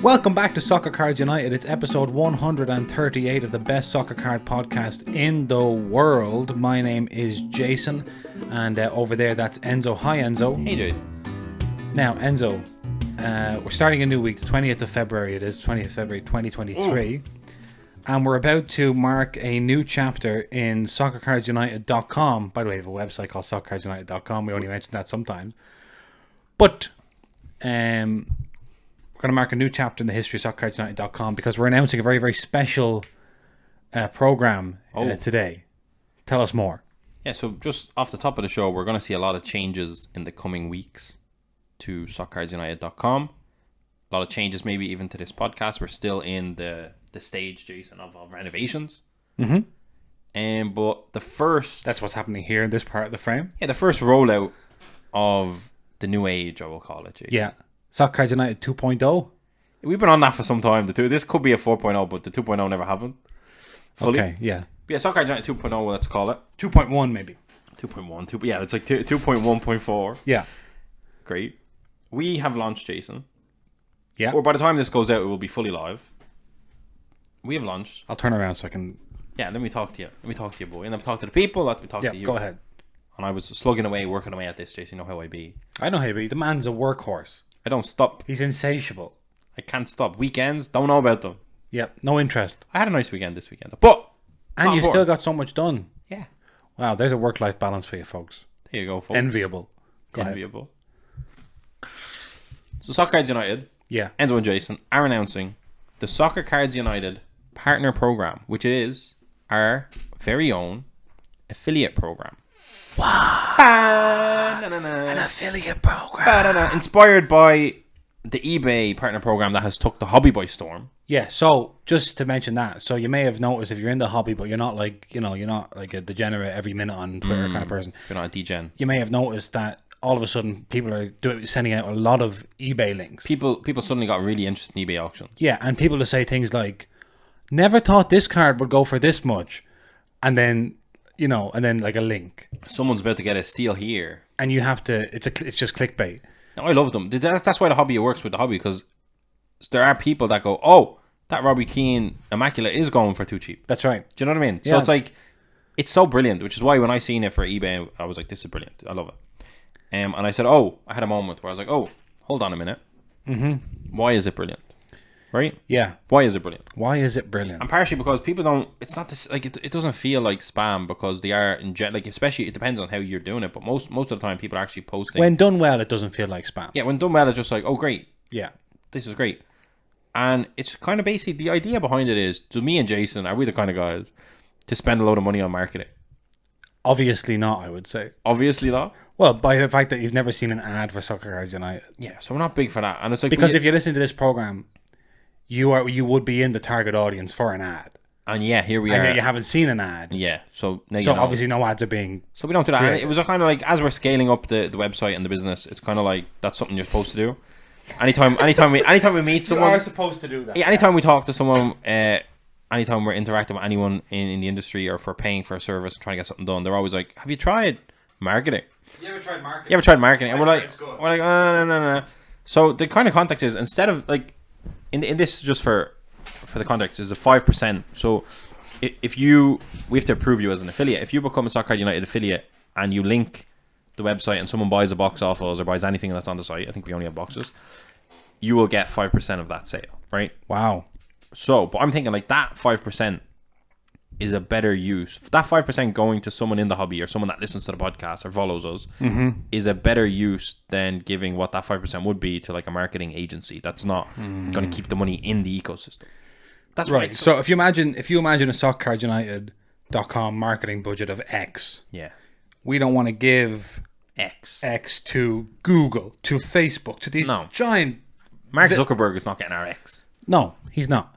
Welcome back to Soccer Cards United. It's episode 138 of the best soccer card podcast in the world. My name is Jason, and over there that's Enzo. Hi, Enzo. Hey, Jason. Now, Enzo, we're starting a new week, the 20th of February. It is 20th of February 2023. And we're about to mark a new chapter in soccercardsunited.com. By the way, we have a website called soccercardsunited.com. We only mention that sometimes. But we're going to mark a new chapter in the history of soccercardsunited.com because we're announcing a very, very special program today. Tell us more. Yeah, so just off the top of the show, we're going to see a lot of changes in the coming weeks to soccercardsunited.com. A lot of changes maybe even to this podcast. We're still in the stage, Jason, of renovations. Mm-hmm. But the first... That's what's happening here in this part of the frame. Yeah, the first rollout of the new age, I will call it, Jason. Yeah. Soccer Cards United 2.0. We've been on that for some time. This could be a 4.0, but the 2.0 never happened. Fully. Okay, yeah. Yeah, Soccer Cards United 2.0, let's call it. 2.1 maybe. 2.1. Yeah, it's like 2.1.4. Yeah. Great. We have launched, Jason. Yeah. Or by the time this goes out, it will be fully live. We have launched. I'll turn around so I can... Yeah, let me talk to you. Let me talk to you, boy. And let me talk to the people. Let me talk to you. Go ahead. And I was slugging away, working away at this, Jason. You know how I be. I know how you be. The man's a workhorse. I don't stop. He's insatiable. I can't stop. Weekends, don't know about them. Yep, no interest. I had a nice weekend this weekend. But... And you still got so much done. Yeah. Wow, there's a work-life balance for you, folks. There you go, folks. Enviable. Enviable. So Soccer Cards United, Enzo and Jason, are announcing the Soccer Cards United Partner Program, which is our very own affiliate program. Wow. An affiliate program. Inspired by the eBay Partner Program that has took the hobby by storm. Yeah, so just to mention that, so you may have noticed if you're in the hobby, but you're not like, you're not like a degenerate every minute on Twitter kind of person. You're not a degen. You may have noticed that all of a sudden people are sending out a lot of eBay links. People suddenly got really interested in eBay auctions. Yeah, and people to say things like, never thought this card would go for this much. And then, and then like a link. Someone's about to get a steal here. And you have to, it's just clickbait. No, I love them. That's why the hobby works with the hobby, because there are people that go, oh, that Robbie Keane Immaculate is going for too cheap. That's right. Do you know what I mean? Yeah. So it's like, it's so brilliant, which is why when I seen it for eBay, I was like, this is brilliant. I love it. And I said, I had a moment where I was like, hold on a minute. Mm-hmm. Why is it brilliant? Right? Yeah. Why is it brilliant? Why is it brilliant? And partially because people don't, it's not this, like, it doesn't feel like spam because they are, like, especially, it depends on how you're doing it, but most of the time people are actually posting. When done well, it doesn't feel like spam. Yeah, when done well, it's just like, oh, great. Yeah. This is great. And it's kind of basically, the idea behind it is, to me and Jason, are we the kind of guys to spend a load of money on marketing? Obviously not, I would say. Obviously not. Well, by the fact that you've never seen an ad for Soccer Cards United. Yeah, so we're not big for that. And it's like, because if you listen to this program, you would be in the target audience for an ad. And yeah, here we are. And yet you haven't seen an ad. Yeah, so now so obviously no ads are being... So we don't do that. created. And it was a kind of like, as we're scaling up the website and the business, it's kind of like, that's something you're supposed to do. Anytime we meet someone... You are supposed to do that. Yeah, anytime we talk to someone, anytime we're interacting with anyone in the industry, or if we're paying for a service and trying to get something done, they're always like, have you tried marketing? You ever tried marketing? You ever tried marketing? And we're like, oh, no. So the kind of context is, instead of like, in this, just for the context, is a 5%. So we have to approve you as an affiliate. If you become a Soccer Card United affiliate and you link the website and someone buys a box off us or buys anything that's on the site, I think we only have boxes, you will get 5% of that sale, right? Wow. So, but I'm thinking like that 5% is a better use. That 5% going to someone in the hobby or someone that listens to the podcast or follows us is a better use than giving what that 5% would be to like a marketing agency that's not going to keep the money in the ecosystem. That's right. So if you imagine a soccercardsunited.com marketing budget of X, we don't want to give X to Google, to Facebook, to these giant... Mark Zuckerberg is not getting our X. No, he's not.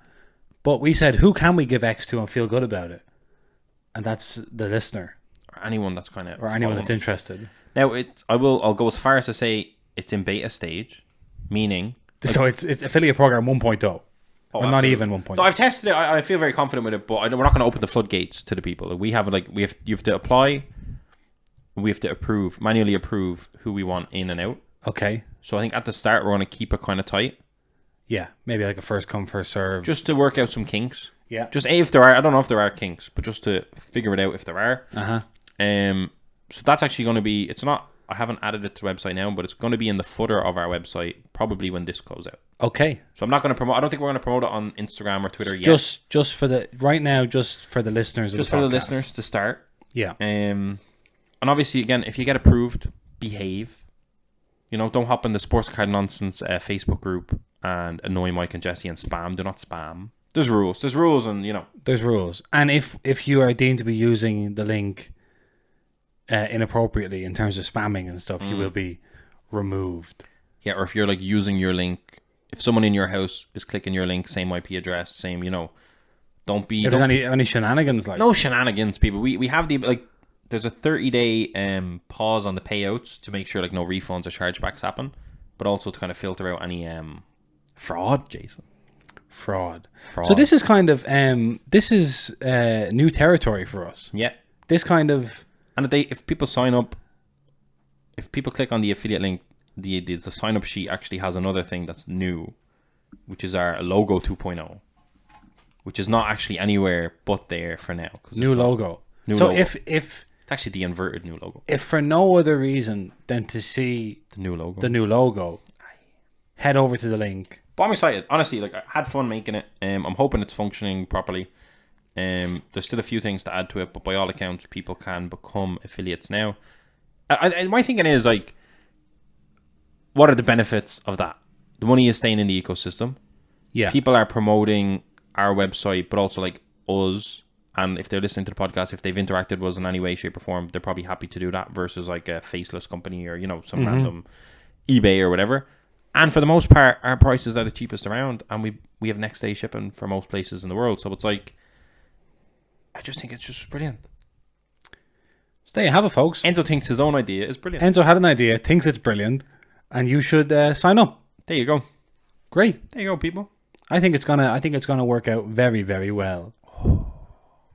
But we said, who can we give X to and feel good about it? And that's the listener. Or anyone that's kind of... Or anyone that's interested. Now, I'll go as far as to say it's in beta stage, meaning... So it's affiliate program 1.0. Or not even 1.0. No, I've tested it. I feel very confident with it, but we're not going to open the floodgates to the people. Like, you have to apply. We have to manually approve who we want in and out. Okay. So I think at the start we're going to keep it kind of tight. Yeah, maybe like a first come, first serve. just to work out some kinks. Yeah. Just if there are, I don't know if there are kinks, but just to figure it out if there are. So that's actually going to be. It's not. I haven't added it to the website now, but it's going to be in the footer of our website probably when this goes out. Okay. So I'm not going to promote. I don't think we're going to promote it on Instagram or Twitter yet. Just for the right now, just for the listeners. Just of the for podcast. the listeners to start. Yeah. And obviously, again, if you get approved, behave. You know, don't hop in the Sports Card Nonsense Facebook group and annoy Mike and Jesse and spam. Do not spam. There's rules. There's rules, and you know. There's rules, and if you are deemed to be using the link inappropriately in terms of spamming and stuff, you will be removed. Yeah, or if you're like using your link, if someone in your house is clicking your link, same IP address, same, you know, don't be. If there's any shenanigans like no shenanigans, people. We have the like. There's a 30-day pause on the payouts to make sure like no refunds or chargebacks happen, but also to kind of filter out any fraud, Jason. Fraud. So this is kind of new territory for us. Yeah. This kind of, and if people sign up, if people click on the affiliate link, the sign up sheet actually has another thing that's new, which is our logo 2.0, which is not actually anywhere but there for now. New logo. So logo. If it's actually the inverted new logo. If for no other reason than to see the new logo, head over to the link. But I'm excited. Honestly, like I had fun making it. I'm hoping it's functioning properly. There's still a few things to add to it, but by all accounts, people can become affiliates now. My thinking is like, what are the benefits of that? The money is staying in the ecosystem. Yeah. People are promoting our website, but also like us. And if they're listening to the podcast, if they've interacted with us in any way, shape, or form, they're probably happy to do that versus like a faceless company or, you know, some random eBay or whatever. And for the most part, our prices are the cheapest around, and we have next day shipping for most places in the world. So it's like, I just think it's just brilliant. So there you have it, folks. Enzo thinks his own idea is brilliant. Enzo had an idea, thinks it's brilliant, and you should sign up. There you go. Great. There you go, people. I think it's gonna work out very, very well.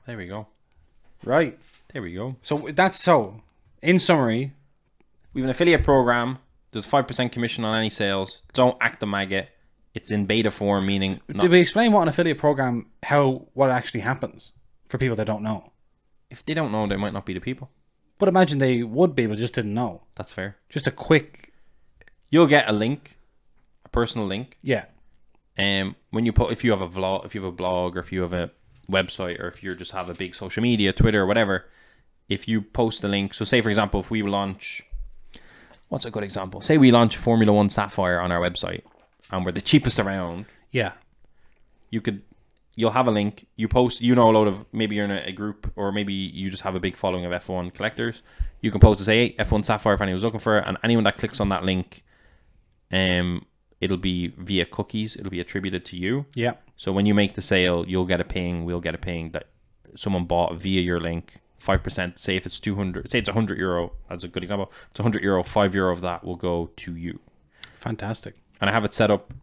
There we go. Right. There we go. So in summary, we have an affiliate program. There's 5% commission on any sales. Don't act the maggot. It's in beta form, meaning... Did we explain what an affiliate program, what actually happens for people that don't know? If they don't know, they might not be the people. But imagine they would be, but just didn't know. That's fair. Just a quick... You'll get a link, a personal link. Yeah. When you if you have a blog, or if you have a website, or if you just have a big social media, Twitter or whatever, if you post the link, so say for example, if we launch... What's a good example? Say we launch Formula 1 Sapphire on our website and we're the cheapest around. Yeah. You'll have a link. You post, a load of, maybe you're in a group, or maybe you just have a big following of F1 collectors. You can post to say, hey, F1 Sapphire if anyone's looking for it. And anyone that clicks on that link, it'll be via cookies. It'll be attributed to you. Yeah. So when you make the sale, you'll get a ping. We'll get a ping that someone bought via your link. 5%, say if it's 200, say it's €100 as a good example, it's €100, €5 of that will go to you. Fantastic. And I have it set up,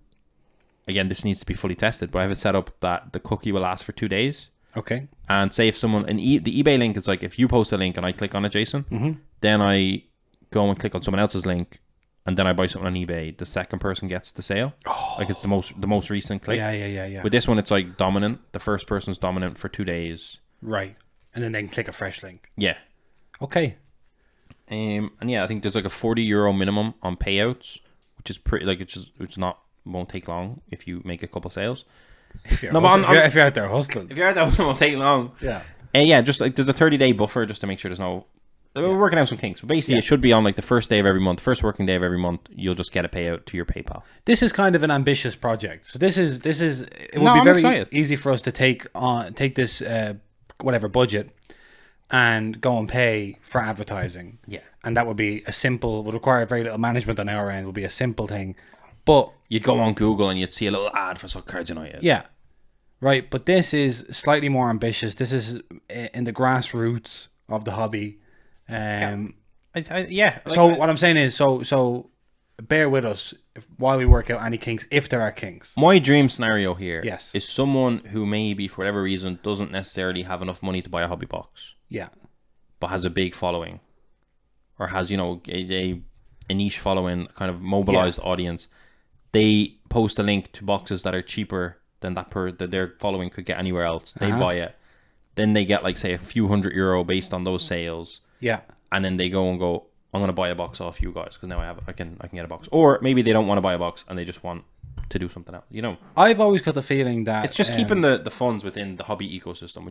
again, this needs to be fully tested, but I have it set up that the cookie will last for 2 days. Okay. And say if someone, the eBay link is like, if you post a link and I click on it, Jason, then I go and click on someone else's link, and then I buy something on eBay, the second person gets the sale. Like it's the most recent click. Yeah. With this one, it's like dominant. The first person's dominant for 2 days. Right. And then they can click a fresh link. Yeah. Okay. And yeah, I think there's like a €40 minimum on payouts, which is pretty, like won't take long if you make a couple sales. If you're out there hustling. If you're out there hustling, it won't take long. Yeah. And yeah, just like there's a 30-day buffer just to make sure there's no... We're working out some kinks. But basically, it should be on like the first day of every month, first working day of every month, you'll just get a payout to your PayPal. This is kind of an ambitious project. So it would be very easy for us to take this whatever budget and go and pay for advertising. Yeah. And that would require very little management on our end, would be a simple thing. But you'd go on Google and you'd see a little ad for Soccer Cards United. Yeah. Right. But this is slightly more ambitious. This is in the grassroots of the hobby. So what I'm saying is, so bear with us while we work out any kinks, if there are kinks. My dream scenario here is someone who maybe, for whatever reason, doesn't necessarily have enough money to buy a hobby box. Yeah. But has a big following. Or has, a niche following, kind of mobilized audience. they post a link to boxes that are cheaper than that their following could get anywhere else. They buy it. Then they get, like, say, a few €100 based on those sales. Yeah. And then they go, I'm going to buy a box off you guys because now I can get a box. Or maybe they don't want to buy a box and they just want to do something else. You know, I've always got the feeling that it's just keeping the funds within the hobby ecosystem,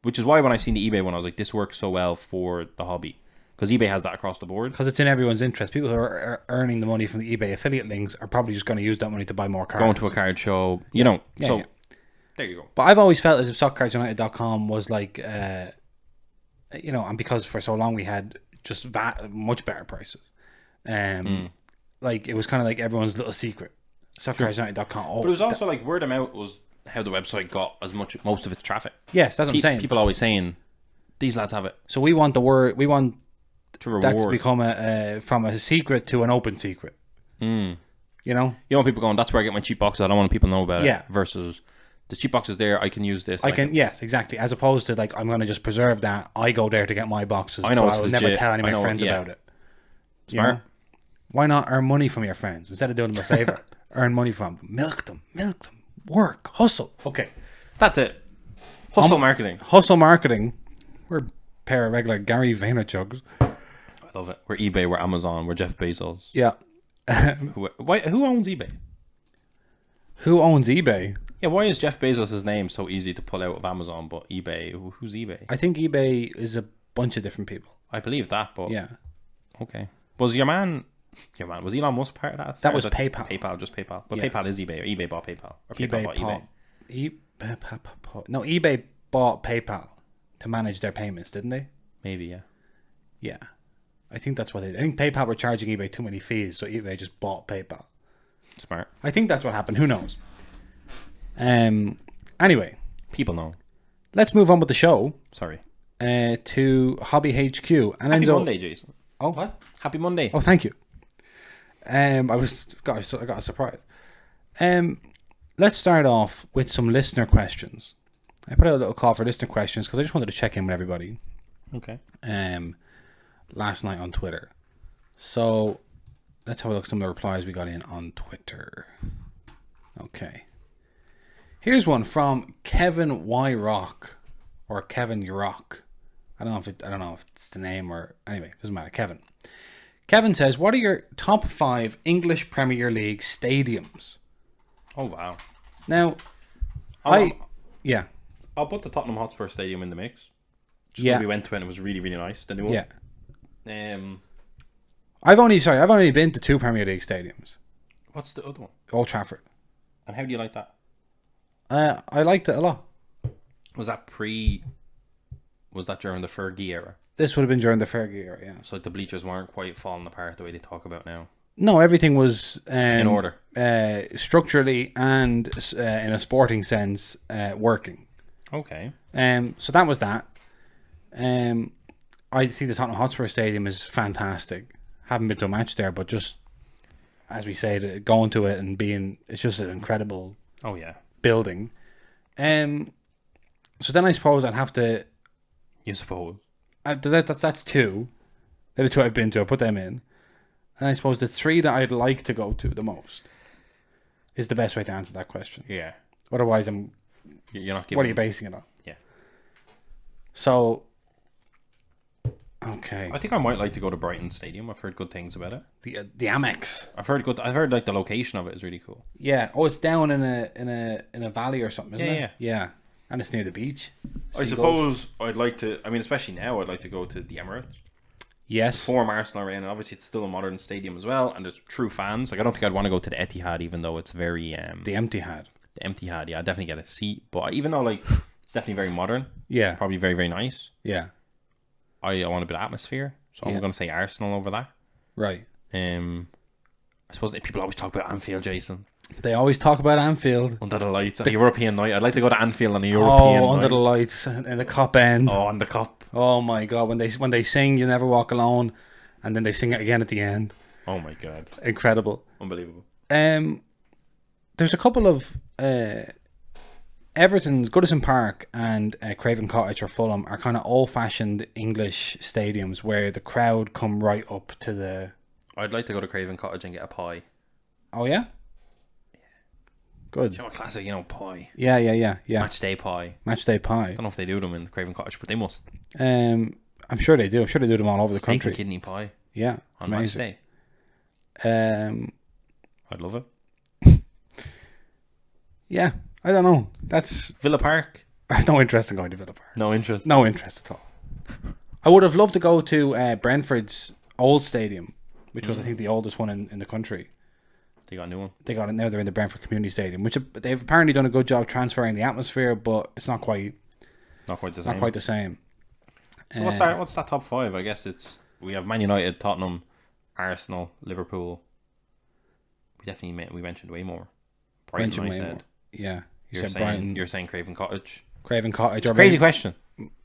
which is why when I seen the eBay one, I was like, this works so well for the hobby. Because eBay has that across the board. Because it's in everyone's interest. People who are earning the money from the eBay affiliate links are probably just going to use that money to buy more cards. Going to a card show, you know. Yeah, so, yeah. There you go. But I've always felt as if SoccerCardsUnited.com was like, you know, and because for so long we had just much better prices. Like, it was kind of like everyone's little secret. SoccerCardsUnited.com. But it was also like word of mouth was how the website got most of its traffic. Yes, that's what I'm saying. People always saying, these lads have it. So we want To reward. that to become from a secret to an open secret. You know? You know, people going, that's where I get my cheap boxes. I don't want people to know about it. Yeah. Versus, the cheap box is there. I can use this. Yes, exactly. As opposed to, like, I'm going to just preserve that. I go there to get my boxes. I know, but I will never tell any of my friends about it. Smart. You know? Why not earn money from your friends instead of doing them a favor? Earn money from them. Milk them. Work. Hustle. Okay. That's it. Hustle marketing. Hustle marketing. We're a pair of regular Gary Vaynerchugs. I love it. We're eBay. We're Amazon. We're Jeff Bezos. Yeah. Who owns eBay? Who owns eBay? Yeah, why is Jeff Bezos' name so easy to pull out of Amazon, but eBay? Who's eBay? I think eBay is a bunch of different people. I believe that, but... Yeah. Okay. Was your man... Was Elon Musk part of that? That was PayPal. Just PayPal. But Yeah. PayPal is eBay, or eBay bought PayPal. Or PayPal bought eBay. No, eBay bought PayPal to manage their payments, didn't they? Maybe, yeah. Yeah. I think that's what they did. I think PayPal were charging eBay too many fees, so eBay just bought PayPal. Smart. I think that's what happened. Who knows? Anyway. People know. Let's move on with the show. Sorry. To Hobby HQ. And Happy Enzo, Monday, Jason. Oh, what? Happy Monday. Oh, thank you. I got a surprise. Let's start off with some listener questions. I put out a little call for listener questions because I just wanted to check in with everybody. Okay. Last night on Twitter. So let's have a look at some of the replies we got in on Twitter. Okay. Here's one from Kevin Y Rock or Kevin Rock. I don't know if it's the name or anyway, it doesn't matter. Kevin says, "What are your top 5 English Premier League stadiums?" Oh wow. Now, I'll put the Tottenham Hotspur Stadium in the mix. Just we went to it and it was really, really nice. The new one. Yeah. I've only been to 2 Premier League stadiums. What's the other one? Old Trafford. And how do you like that? I liked it a lot. Was that during the Fergie era? This would have been during the Fergie era, yeah. So like the bleachers weren't quite falling apart the way they talk about now. No, everything was in order, structurally and in a sporting sense, working. Okay. So that was that. I think the Tottenham Hotspur Stadium is fantastic. Haven't been to a match there, but just as we say, going to it and it's just an incredible. Oh yeah. Building. So then I suppose I'd have to. You suppose. That's 2. They're the 2 I've been to. I put them in. And I suppose the 3 that I'd like to go to the most is the best way to answer that question. Yeah. Otherwise, you're not giving. What are you basing it on? Yeah. So. Okay. I think I might like to go to Brighton Stadium. I've heard good things about it. The Amex. I've heard like the location of it is really cool. Yeah. Oh, it's down in a valley or something, isn't it? Yeah. And it's near the beach. I suppose I'd like to. I mean, especially now, I'd like to go to the Emirates. Yes. Form Arsenal Arena. Obviously, it's still a modern stadium as well, and there's true fans. Like, I don't think I'd want to go to the Etihad, even though it's very the Etihad. The Etihad, yeah, I'd definitely get a seat. But even though like it's definitely very modern, yeah, probably very, very nice. Yeah. I want a bit of atmosphere, so I'm going to say Arsenal over that. Right. I suppose people always talk about Anfield, Jason. They always talk about Anfield. Under the lights, a European night. I'd like to go to Anfield on a European night. Under the lights, in the Cop End. Oh, on the Cop. Oh my God, when they sing "You Never Walk Alone," and then they sing it again at the end. Oh my God. Incredible. Unbelievable. There's a couple of Everton's Goodison Park and Craven Cottage or Fulham are kind of old-fashioned English stadiums where the crowd come right up to the... I'd like to go to Craven Cottage and get a pie. Oh, yeah? Good. You know, a classic, pie. Yeah. Match day pie. Match day pie. I don't know if they do them in Craven Cottage, but they must. I'm sure they do. I'm sure they do them all over the Steak country. and kidney pie. Yeah. On match amazing. day. I'd love it. Yeah. I don't know. That's Villa Park. I have no interest in going to Villa Park. No interest. No interest at all. I would have loved to go to Brentford's old stadium, which was I think the oldest one in the country. They got a new one. They got it now. They're in the Brentford Community Stadium, which they've apparently done a good job transferring the atmosphere, but it's not quite the same. Not quite the same. So what's that top 5? I guess we have Man United, Tottenham, Arsenal, Liverpool. We mentioned way more. Brighton, I said. Yeah, You're saying Brighton. You're saying Craven Cottage. Craven Cottage. Or Crazy question.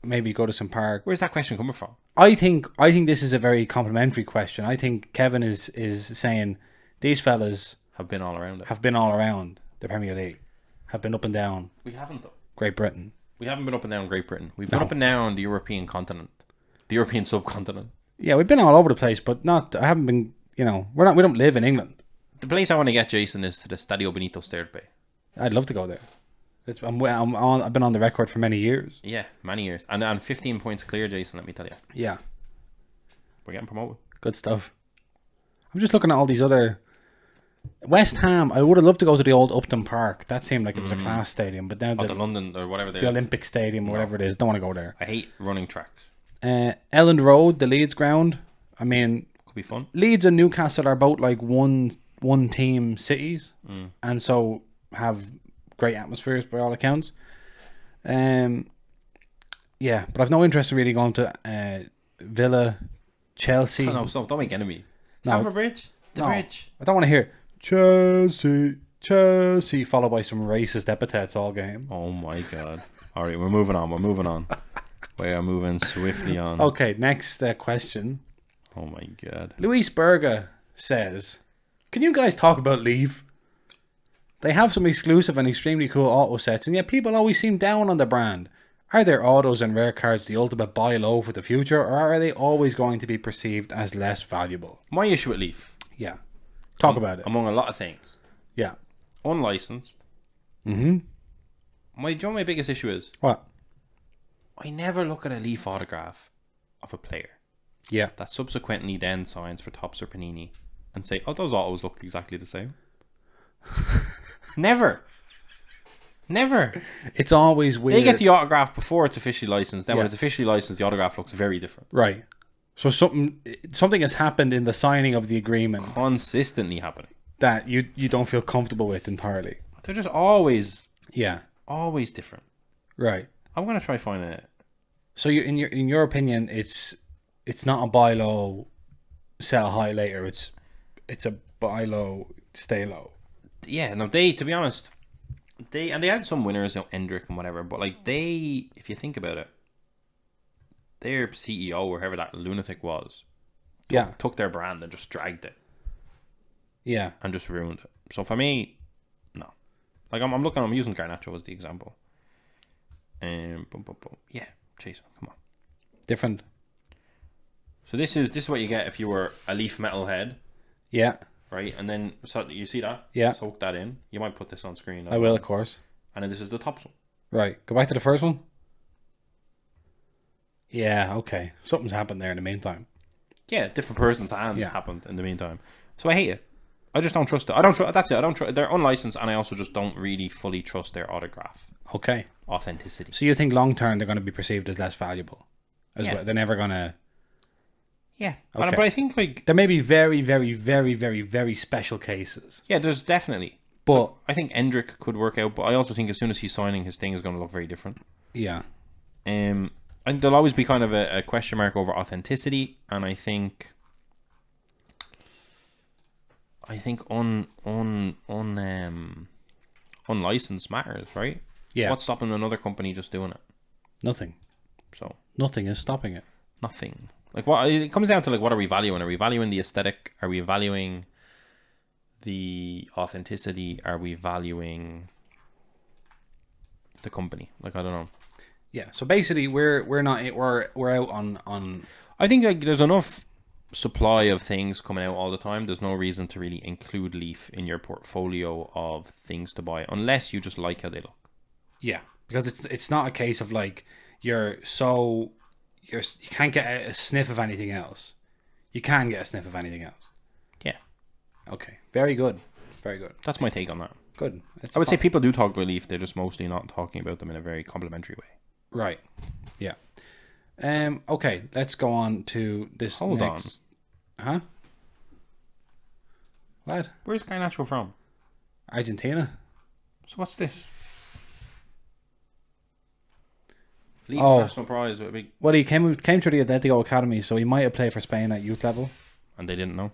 Maybe Goodison Park. Where's that question coming from? I think this is a very complimentary question. I think Kevin is saying these fellas Have been all around it. have been all around the Premier League, have been up and down We haven't though. Great Britain. We haven't been up and down Great Britain. We've been up and down the European continent, the European subcontinent. Yeah, we've been all over the place, but not. I haven't been. We don't live in England. The place I want to get Jason is to the Stadio Benito Sterde. I'd love to go there. I've been on the record for many years. Yeah, many years, and 15 points clear, Jason. Let me tell you. Yeah, we're getting promoted. Good stuff. I'm just looking at all these other. West Ham. I would have loved to go to the old Upton Park. That seemed like it was a class stadium, but now the London or whatever the Olympic Stadium or whatever it is. Don't want to go there. I hate running tracks. Elland Road, the Leeds ground. I mean, could be fun. Leeds and Newcastle are both like one team cities, and so have great atmospheres by all accounts. Yeah, but I've no interest in really going to Villa, Chelsea. No, stop! Don't make enemies. Stamford Bridge. The bridge. I don't want to hear Chelsea followed by some racist epithets all game. Oh my god! All right, we're moving on. We are moving swiftly on. Okay, next question. Oh my god. Luis Berga says, "Can you guys talk about Leaf? They have some exclusive and extremely cool auto sets, and yet people always seem down on the brand. Are their autos and rare cards the ultimate buy low for the future, or are they always going to be perceived as less valuable?" My issue with Leaf. Yeah. Talk about it. Among a lot of things. Yeah. Unlicensed. Mm-hmm. Do you know what my biggest issue is? What? I never look at a Leaf autograph of a player. Yeah. That subsequently then signs for Topps or Panini and say, oh, those autos look exactly the same. Never. It's always weird. They get the autograph before it's officially licensed. Then when it's officially licensed, the autograph looks very different. Right. So something has happened in the signing of the agreement. Consistently happening. That you don't feel comfortable with entirely. They're just always... Yeah. Always different. Right. I'm going to try find it. So in your opinion, it's not a buy low, sell high later. It's a buy low, stay low. Yeah, no, to be honest, they had some winners, Endrick and whatever, but like if you think about it, their CEO or whoever that lunatic was, took their brand and just dragged it. Yeah. And just ruined it. So for me, no. Like I'm using Garnacho as the example. Yeah, Jason, come on. Different. So this is what you get if you were a Leaf metalhead. Yeah. Right, and then so you see that? Yeah. Soak that in. You might put this on screen. I will, of course. And then this is the top one. Right. Go back to the first one. Yeah, okay. Something's happened there in the meantime. Yeah, different person's hand happened in the meantime. So I hate it. I just don't trust it. That's it. I don't trust. They're unlicensed, and I also just don't really fully trust their autograph. Okay. Authenticity. So you think long term they're going to be perceived as less valuable, well? They're never going to. Yeah, okay. But I think like there may be very, very, very, very, very special cases. Yeah, there's definitely. But I think Endrick could work out. But I also think as soon as he's signing, his thing is going to look very different. Yeah. And there'll always be kind of a question mark over authenticity, and I think unlicensed matters, right? Yeah. What's stopping another company just doing it? Nothing. So nothing is stopping it. Nothing. Like what it comes down to, like, what are we valuing? Are we valuing the aesthetic? Are we valuing the authenticity? Are we valuing the company? Like, I don't know. Yeah. So basically, we're out on. I think like there's enough supply of things coming out all the time, there's no reason to really include Leaf in your portfolio of things to buy unless you just like how they look. Yeah, because it's not a case of like you can't get a sniff of anything else. You can get a sniff of anything else. Yeah. Okay. Very good. Very good. That's my take on that. Good. I would say people do talk about Leaf. They're just mostly not talking about them in a very complimentary way. Right. Yeah. Okay. Let's go on to this. Hold next. Huh? What? Where's Garnacho from? Argentina. So what's this? Leaf Oh. national prize with a big... Well, he came through the Atletico Academy, so he might have played for Spain at youth level. And they didn't know?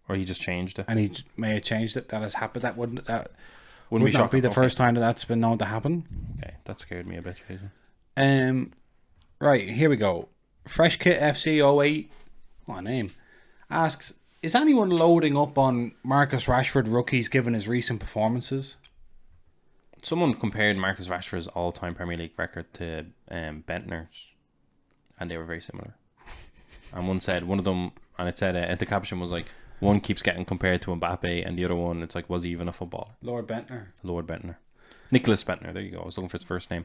Or he just changed it? And he may have changed it. That has happened. That wouldn't Wouldn't be not be shocking. the first time that's been known to happen. Okay, that scared me a bit, Jason. Right, here we go. Fresh Kit FC 08, what a name, asks, is anyone loading up on Marcus Rashford rookies given his recent performances? Someone compared Marcus Rashford's all-time Premier League record to Bentner's, and they were very similar. And one of them, and it said, the caption was like, one keeps getting compared to Mbappe, and the other one, it's like, was he even a footballer? Lord Bentner. Nicholas Bentner, there you go. I was looking for his first name.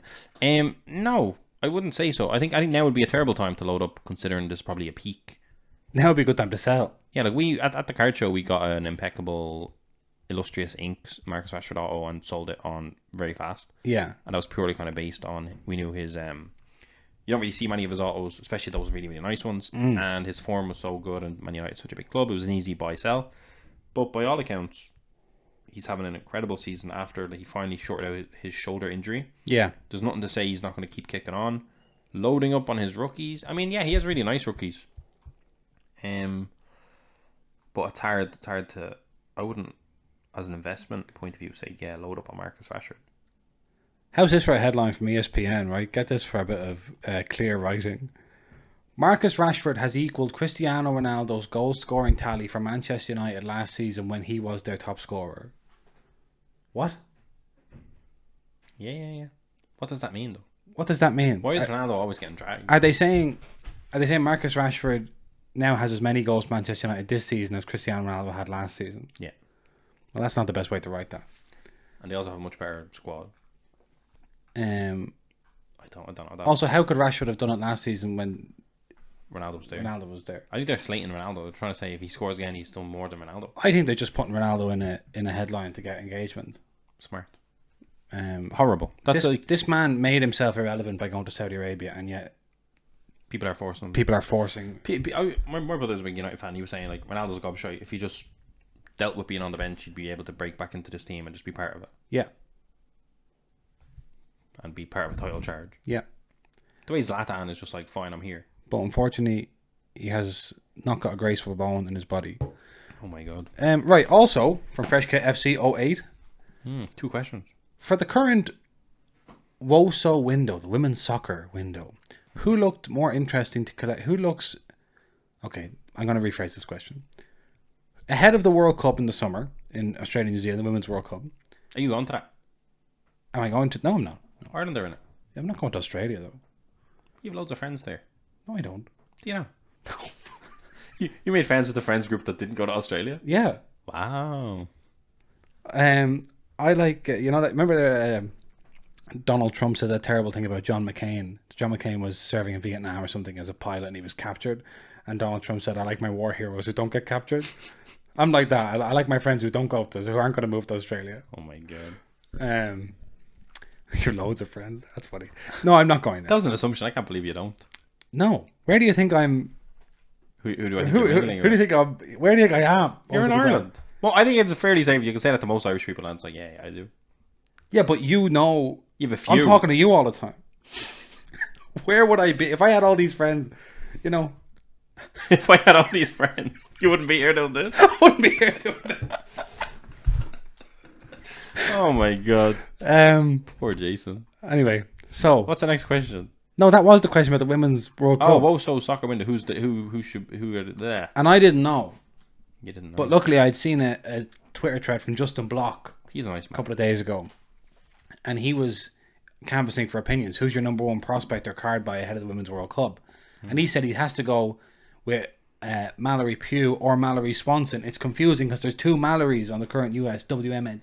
No, I wouldn't say so. I think now would be a terrible time to load up, considering this is probably a peak. Now would be a good time to sell. Yeah, like we at the card show, we got an impeccable illustrious inks Marcus Rashford auto and sold it on very fast. Yeah, and that was purely kind of based on, we knew his you don't really see many of his autos, especially those really, really nice ones. And his form was so good, and Man United's such a big club, it was an easy buy sell. But by all accounts, he's having an incredible season after he finally sorted out his shoulder injury. Yeah, there's nothing to say he's not going to keep kicking on. Loading up on his rookies, I mean, yeah, he has really nice rookies. But it's hard to, I wouldn't, as an investment point of view, say, yeah, load up on Marcus Rashford. How's this for a headline from ESPN, right? Get this for a bit of clear writing. Marcus Rashford has equalled Cristiano Ronaldo's goal-scoring tally for Manchester United last season when he was their top scorer. What? Yeah. What does that mean, though? What does that mean? Why is Ronaldo always getting dragged? Are they saying Marcus Rashford now has as many goals for Manchester United this season as Cristiano Ronaldo had last season? Yeah. Well, that's not the best way to write that. And they also have a much better squad. I don't know that. Also, how could Rashford have done it last season when Ronaldo was there? I think they're slating Ronaldo. They're trying to say if he scores again, he's done more than Ronaldo. I think they're just putting Ronaldo in a headline to get engagement. Smart. Horrible. This man made himself irrelevant by going to Saudi Arabia, and yet people are forcing. My brother's a big United fan. He was saying like Ronaldo's a gobshite. If he just dealt with being on the bench, he'd be able to break back into this team and just be part of it. Yeah. And be part of a title charge. Yeah. The way Zlatan is just like, fine, I'm here. But unfortunately, he has not got a graceful bone in his body. Oh my god. Right, also, from Fresh Kit FC 08. 2 questions. For the current WOSO window, the women's soccer window, who looked more interesting to collect? Okay, I'm going to rephrase this question. Ahead of the World Cup in the summer, in Australia and New Zealand, the Women's World Cup. Are you going to that? Am I going to? No, I'm not. No. Ireland are in it. I'm not going to Australia, though. You have loads of friends there. No, I don't. Do you know? No. You made friends with the friends group that didn't go to Australia? Yeah. Wow. I like, remember Donald Trump said that terrible thing about John McCain. John McCain was serving in Vietnam or something as a pilot and he was captured. And Donald Trump said, I like my war heroes who don't get captured. I'm like that. I like my friends who don't go to, who aren't going to move to Australia. Oh my god. You're loads of friends. That's funny. No, I'm not going there. That was an assumption. I can't believe you don't. No. Where do you think I'm? Who do I think who do you think I'm? Where do you think I am? You're in Ireland. Well, I think it's fairly safe. You can say that to most Irish people, and it's like, yeah, I do. Yeah, but you know, you have a few. I'm talking to you all the time. Where would I be if I had all these friends? You know, if I had all these friends, you wouldn't be here doing this. I wouldn't be here doing this. Oh my god. Poor Jason. Anyway, so what's the next question? No, that was the question about the Women's World Cup. Oh, whoa, so soccer window. Who are there? And I didn't know. You didn't know. But luckily, I'd seen a Twitter thread from Justin Block. He's a nice man. A couple of days ago, and he was canvassing for opinions. Who's your number one prospect or card buy ahead of the Women's World Cup? And he said he has to go with Mallory Pugh or Mallory Swanson. It's confusing because there's two Mallorys on the current US WNT.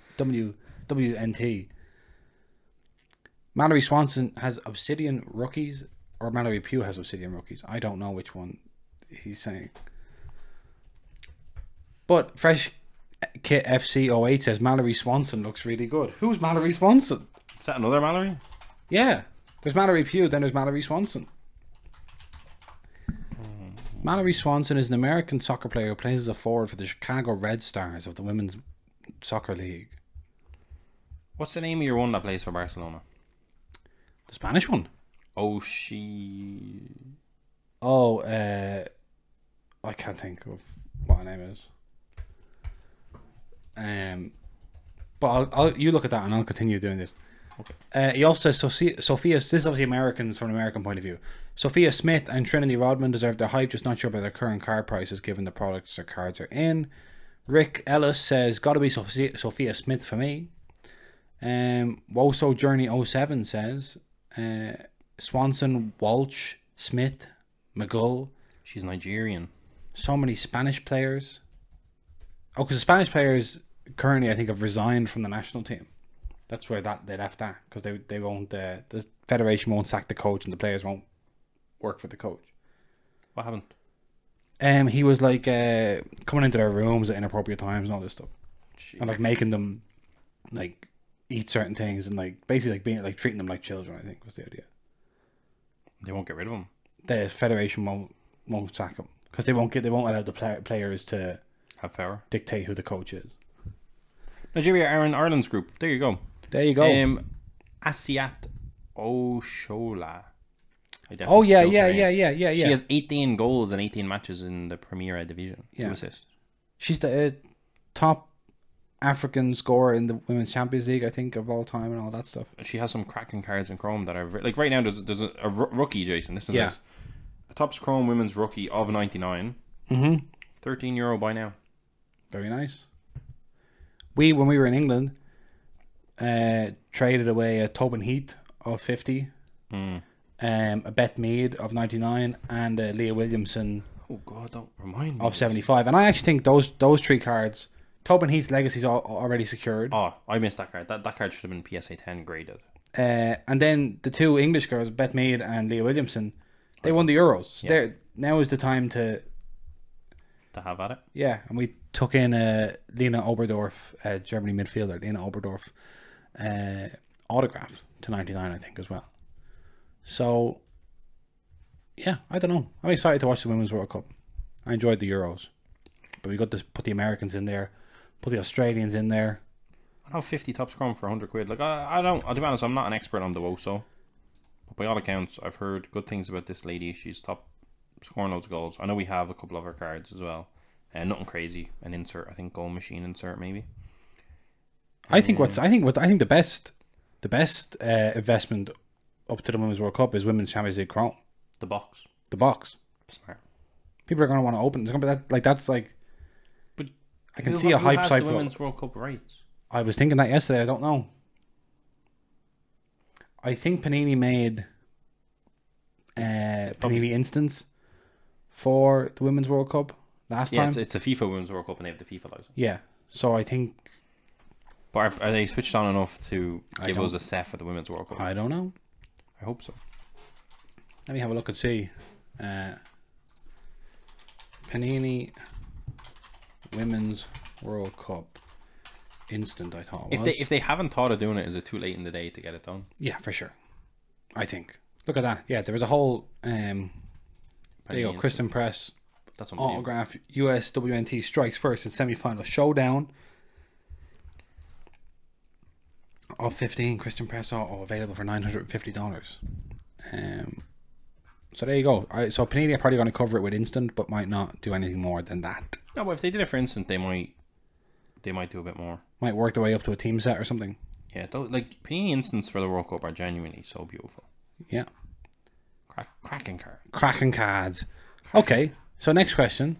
Mallory Swanson has Obsidian rookies, or Mallory Pugh has Obsidian rookies. I don't know which one he's saying. But Fresh Kit FC08 says Mallory Swanson looks really good. Who's Mallory Swanson? Is that another Mallory? Yeah. There's Mallory Pugh, then there's Mallory Swanson. Mallory Swanson is an American soccer player who plays as a forward for the Chicago Red Stars of the Women's Soccer League. What's the name of your one that plays for Barcelona? The Spanish one? Oh, she... Oh, I can't think of what her name is. But I'll you look at that and I'll continue doing this. Okay. He also says Sophia. This is obviously Americans from an American point of view. Sophia Smith and Trinity Rodman deserve their hype. Just not sure about their current card prices given the products their cards are in. Rick Ellis says gotta be Sophia Smith for me. Woso Journey 07 says Swanson, Walsh, Smith, McGull. She's Nigerian. So many Spanish players. Oh, because the Spanish players currently, I think, have resigned from the national team. That's where they left that, because they won't. The federation won't sack the coach, and the players won't work for the coach. What happened? He was like coming into their rooms at inappropriate times and all this stuff, and like making them like eat certain things and like basically like being like treating them like children. I think was the idea. They won't get rid of him. The federation won't sack him because they won't allow the players to have power, dictate who the coach is. Nigeria are in Ireland's group. There you go. There you go. Asiat Oshola. Oh yeah. She has 18 goals in 18 matches in the Premier Division. Yeah. 2 assists. She's the top African scorer in the Women's Champions League, I think, of all time and all that stuff. She has some cracking cards in Chrome that are like right now. There's a rookie, Jason. Listen to this. A Topps Chrome Women's Rookie of 99. Mm-hmm. €13 by now. Very nice. When we were in England, traded away a Tobin Heath of 50, a Beth Mead of 99, and a Leah Williamson. Oh God, don't remind me of 75. And I actually think those three cards, Tobin Heath's legacy's already secured. Oh, I missed that card. That card should have been PSA 10 graded. And then the two English girls, Beth Mead and Leah Williamson, they won the Euros. So now is the time to have at it. Yeah, and we took in Lena Oberdorf, Germany midfielder, Lena Oberdorf, autograph to 99, I think, as well. So, yeah, I don't know. I'm excited to watch the Women's World Cup. I enjoyed the Euros. But we got to put the Americans in there, put the Australians in there. I have 50 Topps Chrome for £100. Like, I'll be honest, I'm not an expert on the WOSO. But by all accounts, I've heard good things about this lady. She's top, scoring loads of goals. I know we have a couple of her cards as well. Nothing crazy. An insert, I think, goal machine insert maybe. I think the best investment up to the Women's World Cup is Women's Champions League Chrome. The box. Smart. People are going to want to open. It's going to be that's like. But I can see a hype cycle. The Women's World Cup rights. I was thinking that yesterday. I don't know. I think Panini made Panini Instants for the Women's World Cup last time. Yeah, it's a FIFA Women's World Cup and they have the FIFA license. Yeah, so I think. But are they switched on enough to give us a set for the Women's World Cup? I don't know. I hope so. Let me have a look and see. Panini Women's World Cup Instant, I thought it was. If they haven't thought of doing it, is it too late in the day to get it done? Yeah, for sure. I think. Look at that. Yeah, there was a whole there you go, Kristen Press autograph US WNT strikes first in semi-final showdown of 15 Kristen Press available for $950. So there you go. So Panini are probably going to cover it with Instant, but might not do anything more than that. No, but if they did it for Instant, they might do a bit more. Might work their way up to a team set or something. Yeah, like Panini Instants for the World Cup are genuinely so beautiful. Yeah. Cracking card. Cracking cards. Okay, so next question.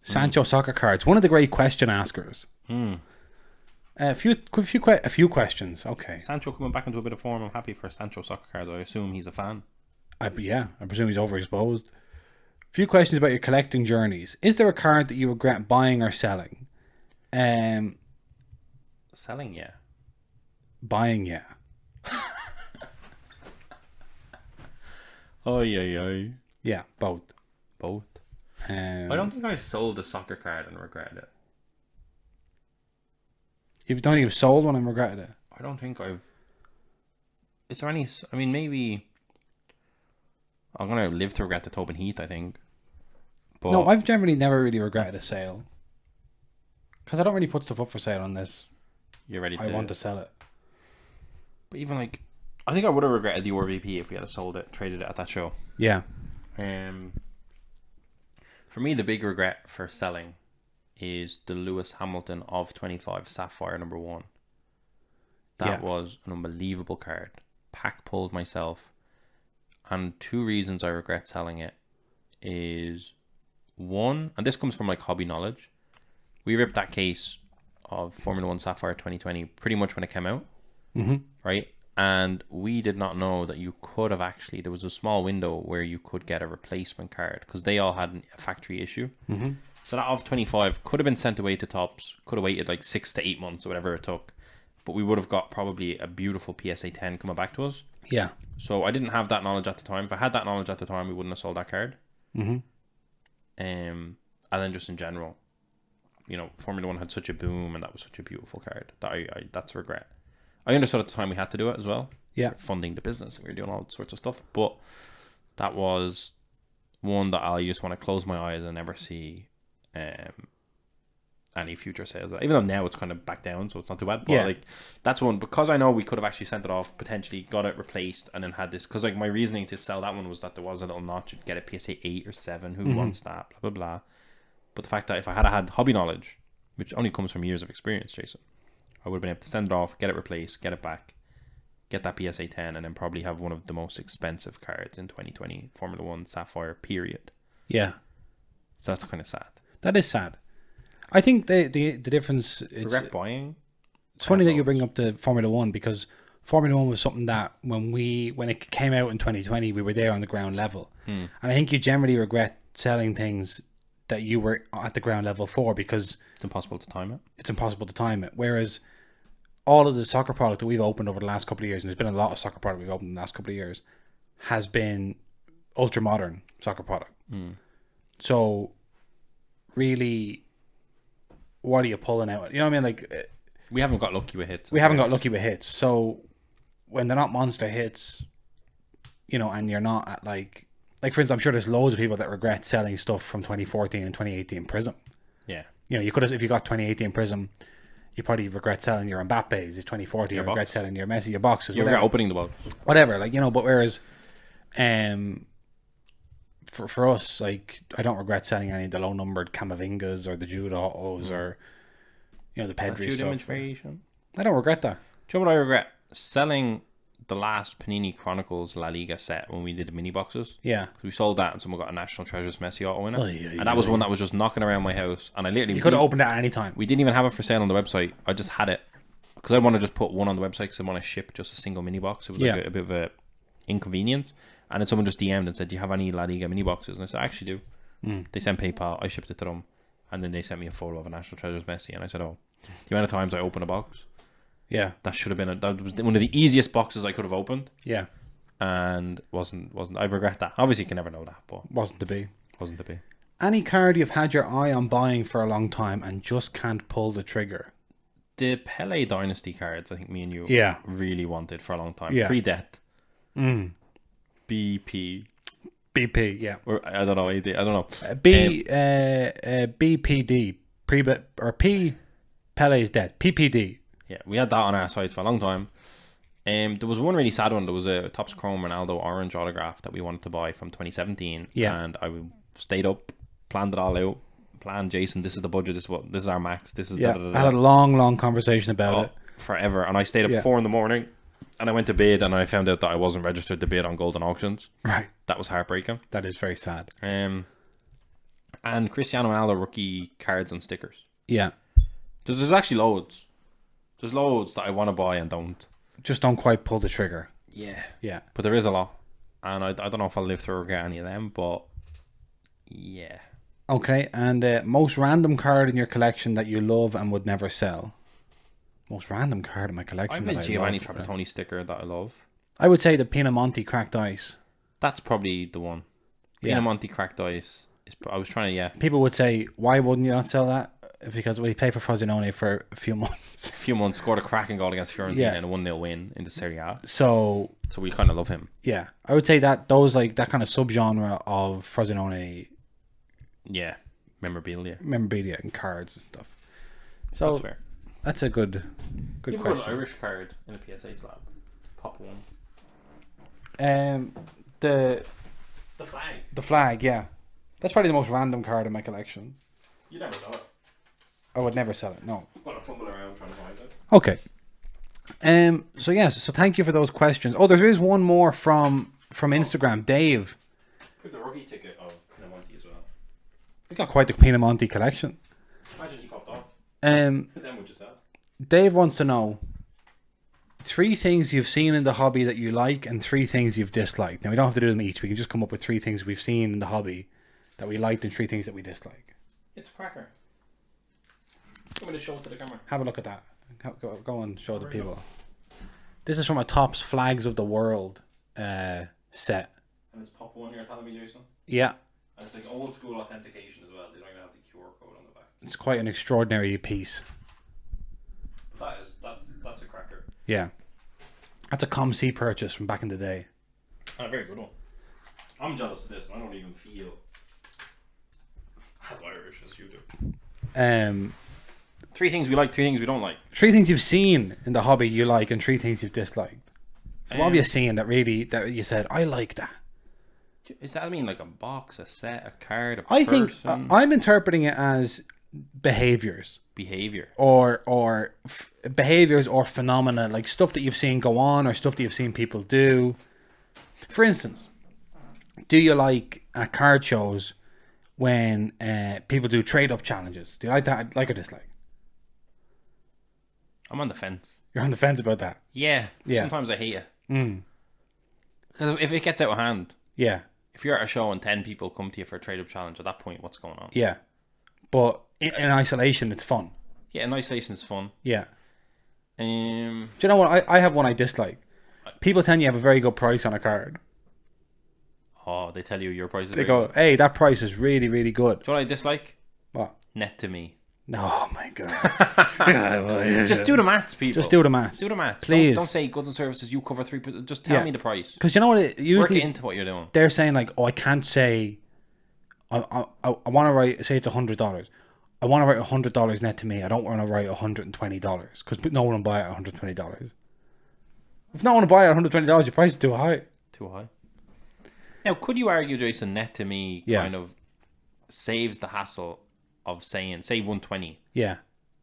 Sancho soccer cards. One of the great question askers. A few questions. Okay. Sancho coming back into a bit of form. I'm happy for Sancho soccer cards. I assume he's a fan. I presume he's overexposed. few questions about your collecting journeys. Is there a card that you regret buying or selling? Selling, yeah. Buying, yeah. Oh, yeah. Yeah, both. Both. I don't think I sold a soccer card and regretted it. You don't think you've sold one and regretted it? I don't think I've... Is there any... I mean, maybe... I'm going to live to regret the Tobin Heath, I think. But No, I've generally never really regretted a sale. Because I don't really put stuff up for sale unless you're ready to... I want to sell it. But even like... I think I would have regretted the RVP if we had sold it, traded it at that show. Yeah. For me, the big regret for selling is the Lewis Hamilton of 25 Sapphire number 1. That was an unbelievable card. Pack pulled myself. And 2 reasons I regret selling it is 1, and this comes from like hobby knowledge. We ripped that case of Formula 1 Sapphire 2020 pretty much when it came out. Mm-hmm. Right? And we did not know that you could have actually, there was a small window where you could get a replacement card because they all had a factory issue. Mm-hmm. So that of 25 could have been sent away to Topps, could have waited like 6 to 8 months or whatever it took. But we would have got probably a beautiful PSA 10 coming back to us. Yeah. So I didn't have that knowledge at the time. If I had that knowledge at the time, we wouldn't have sold that card. Mm-hmm. And then just in general, you know, Formula 1 had such a boom and that was such a beautiful card that I that's a regret. I understood at the time we had to do it as well. Yeah. Funding the business and we were doing all sorts of stuff. But that was one that I just want to close my eyes and never see any future sales. Even though now it's kind of back down, so it's not too bad. But like that's one, because I know we could have actually sent it off, potentially got it replaced, and then had this. Because like my reasoning to sell that one was that there was a little notch, you'd get a PSA 8 or 7. Who wants that? Blah, blah, blah. But the fact that if I had hobby knowledge, which only comes from years of experience, Jason, I would have been able to send it off, get it replaced, get it back, get that PSA 10, and then probably have one of the most expensive cards in 2020 Formula 1 Sapphire, period. Yeah. So that's kind of sad. That is sad. I think the difference... Regret buying? It's funny that you bring up the Formula 1 because Formula 1 was something that when it came out in 2020, we were there on the ground level. And I think you generally regret selling things that you were at the ground level for because... It's impossible to time it. It's impossible to time it. Whereas all of the soccer product that we've opened over the last couple of years, and there's been a lot of soccer product we've opened in the last couple of years, has been ultra modern soccer product. So really, what are you pulling out? You know what I mean? Like, we haven't got lucky with hits. We haven't got lucky with hits. So when they're not monster hits, you know, and you're not at like for instance, I'm sure there's loads of people that regret selling stuff from 2014 and 2018 Prism. Yeah. You know, you could have, if you got 2018 Prism, you probably regret selling your Mbappe's. It's 2014, you regret selling your Messi, your boxes. You regret opening the box. Whatever, like, you know, but whereas, for us, like, I don't regret selling any of the low-numbered Camavingas or the Jude Autos or, you know, the Pedri stuff. Image variation. I don't regret that. Do you know what I regret? Selling the last Panini Chronicles La Liga set when we did the mini boxes. Yeah. We sold that and someone got a National Treasures Messi auto in it. And that was one that was just knocking around my house. And I literally... You could have opened it at any time. We didn't even have it for sale on the website. I just had it. Because I want to just put one on the website because I want to ship just a single mini box. It was like a bit of a inconvenience. And then someone just DM'd and said, do you have any La Liga mini boxes? And I said, I actually do. They sent PayPal. I shipped it to them. And then they sent me a photo of a National Treasures Messi. And I said, oh, the amount of times I open a box... Yeah, that should have been that was one of the easiest boxes I could have opened. Yeah, and wasn't. I regret that. Obviously, you can never know that, but wasn't to be. Any card you've had your eye on buying for a long time and just can't pull the trigger? The Pele Dynasty cards, I think me and you really wanted for a long time. Pre-death. BP. Yeah. Or I don't know. BPD. P. Pele's dead. PPD. Yeah, we had that on our sites for a long time. There was one really sad one. There was a Topps Chrome Ronaldo orange autograph that we wanted to buy from 2017. Yeah. And I stayed up, planned it all out. Planned, Jason, this is the budget, this is our max. This is I had a long conversation about it. Forever. And I stayed up 4 a.m. and I went to bid and I found out that I wasn't registered to bid on Golden Auctions. Right. That was heartbreaking. That is very sad. And Cristiano Ronaldo rookie cards and stickers. Yeah. There's actually loads. There's loads that I want to buy and don't. Just don't quite pull the trigger. Yeah. Yeah. But there is a lot. And I don't know if I'll live through or get any of them, but Yeah. Okay, and most random card in your collection that you love and would never sell. Most random card in my I collection have that a I Giovanni love. Trapattoni sticker that I love. I would say the Pinamonti cracked ice. That's probably the one. Yeah. Pinamonti cracked ice. I was trying to, yeah. People would say, why wouldn't you not sell that? Because we played for Frosinone for a few months. A few months, scored a cracking goal against Fiorentina Yeah. and a 1-0 win in the Serie A. So we kind of love him. yeah, I would say that those like that kind of subgenre of Frosinone Yeah. Memorabilia. and cards and stuff. So That's fair. that's a good You've got question. an Irish card in a PSA slab. Pop one. The The flag. flag, yeah, that's probably the most random card in my collection. You never know it. I would never sell it. No. I'm going to fumble around trying to find it. Okay. So yes. So thank you for those questions. Oh, there is one more from Instagram. Dave. We have the rookie ticket of Pinamonti as well. We got quite the Pinamonti collection. Imagine he popped off. Um, Then would you sell? Dave wants to know 3 things you've seen in the hobby that you like and 3 things you've disliked. Now we don't have to do them each. We can just come up with 3 things we've seen in the hobby that we liked and 3 things that we dislike. It's a cracker. I'm going to show it to the camera. Have a look at that. Go and show the people. This is from a Topps Flags of the World set. And it's pop one, you're telling me, Jason? Yeah, And it's like old school authentication as well. They don't even have the QR code on the back. it's quite an extraordinary piece. That's a cracker. Yeah, that's a ComC purchase from back in the day. And a very good one. I'm jealous of this, and I don't even feel as Irish as you do. 3 things we like, 3 things we don't like. 3 things you've seen in the hobby you like and 3 things you've disliked. So what have you seen that you said, I like that? Does that mean like a box, a set, a card, a I think person? I'm interpreting it as behaviors Behavior. or behaviors or phenomena, like stuff that you've seen go on or stuff that you've seen people do. For instance, do you like at card shows when people do trade-up challenges? Do you like that? Like or dislike? I'm on the fence. You're on the fence about that. Yeah. Yeah. Sometimes I hate it. Because if it gets out of hand, Yeah, if you're at a show and 10 people come to you for a trade-up challenge, at that point, what's going on? yeah. But in isolation, it's fun. Yeah, in isolation is fun. Yeah. Um, Do you know what? I have one I dislike. People tell you have a very good price on a card. Oh, they tell you your price is They very go, good. hey, that price is really, really good. Do you know what I dislike? What? Net to me. Oh, my God. Just do the maths, people. Just do the maths. Do the maths. Please. Don't say goods and services, you cover 3%. Just tell me the price. Because you know what? Work Usually it into what you're doing. they're saying like, oh, I can't say, I want to write, say it's $100. I want to write $100 net to me. I don't want to write $120 because no one will buy it at $120. If no one will buy it at $120, your price is too high. Too high. Now, could you argue, Jason, net to me kind of saves the hassle of saying, say 120, Yeah.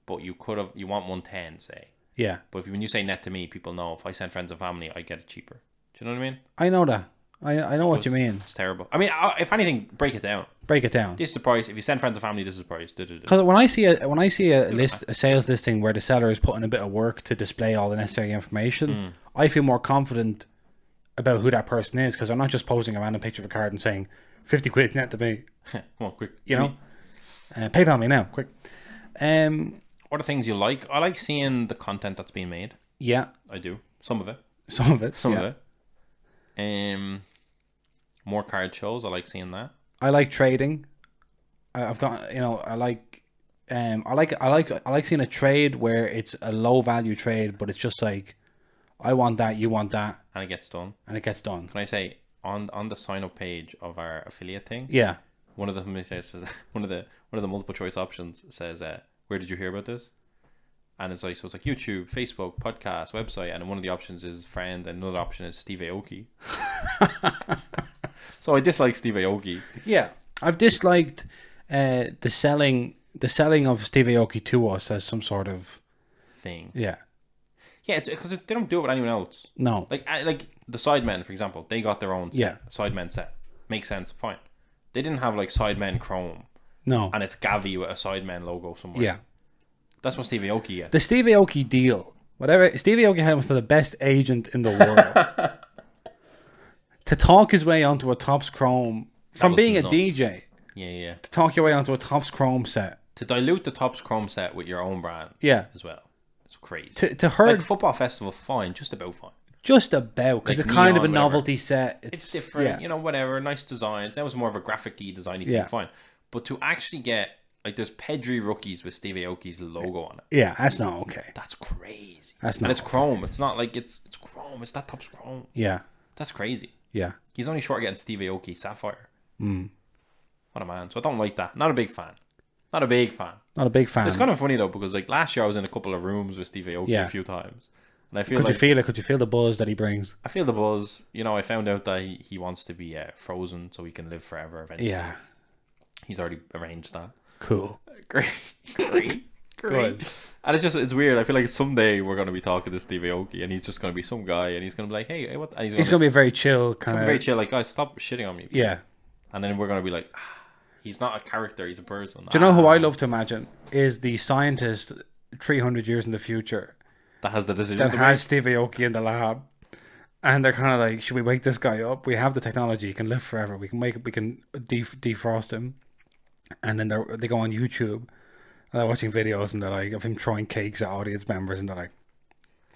but you want 110, say. Yeah. But when you say net to me, people know if I send friends and family, I get it cheaper. Do you know what I mean? I know that. I know what you mean. It's terrible. I mean, if anything, break it down. Break it down. This is the price. If you send friends and family, this is the price. Because when I see a sales listing where the seller is putting a bit of work to display all the necessary information, I feel more confident about who that person is because I'm not just posting a random picture of a card and saying 50 quid net to me. Come on, quick. You know, PayPal me now, quick. What are things you like? I like seeing the content that's being made. Yeah, I do. Some of it. some of it. Some of it. More card shows. I like seeing that. I like trading. I've got, I like seeing a trade where it's a low value trade, but it's just like, I want that, you want that, And it gets done. and it gets done. Can I say on the sign up page of our affiliate thing? Yeah, One of them says one of the multiple choice options says, "Where did you hear about this?" And it's like YouTube, Facebook, podcast, website, and one of the options is friend, and another option is Steve Aoki. So I dislike Steve Aoki. yeah. I've disliked the selling of Steve Aoki to us as some sort of Thing. yeah. Yeah, it's because they don't do it with anyone else. No, Like the Sidemen, for example, they got their own set. Yeah. Sidemen set. Makes sense, fine. They didn't have like Sidemen Chrome no, and it's Gavi with a Sidemen logo somewhere. yeah. That's what Steve Aoki gets. The Steve Aoki deal, whatever. Steve Aoki had was the best agent in the world. To talk his way onto a Topps Chrome from was being nuts. a DJ Yeah. To talk your way onto a Topps Chrome set. To dilute the Topps Chrome set with your own brand. Yeah. As well. It's crazy. To herd... Like football festival, fine. Just about fine. Just about. Because Like it's kind of a neon, novelty set. It's different. Yeah. You know, whatever. Nice designs. That was more of a graphic-y design-y thing. Fine. But to actually get... Like, there's Pedri rookies with Steve Aoki's logo on it. Yeah, that's not okay. That's crazy. That's not And it's chrome. It's not like it's chrome. It's that Topps Chrome. Yeah. That's crazy. Yeah. He's only short of getting Steve Aoki Sapphire. What a man. So I don't like that. Not a big fan. Not a big fan. Not a big fan. It's kind of funny, though, because like last year I was in a couple of rooms with Steve Aoki a few times. And I feel Could you feel it? Could you feel the buzz that he brings? I feel the buzz. You know, I found out that he wants to be frozen so he can live forever eventually. Yeah. He's already arranged that. Cool. Great. Good. And it's weird. I feel like someday we're going to be talking to Steve Aoki and he's just going to be some guy and he's going to be like, hey, what? And He's going to be a very chill kind of... Very chill, like, guys, stop shitting on me. Please. Yeah. And then we're going to be like, he's not a character, he's a person. Do you know who I love to imagine? Is the scientist 300 years in the future that has the decision that has Steve Aoki in the lab. And they're kind of like, should we wake this guy up? We have the technology. He can live forever. We can defrost him. And then they go on YouTube and they're watching videos and they're like, of him throwing cakes at audience members, and they're like,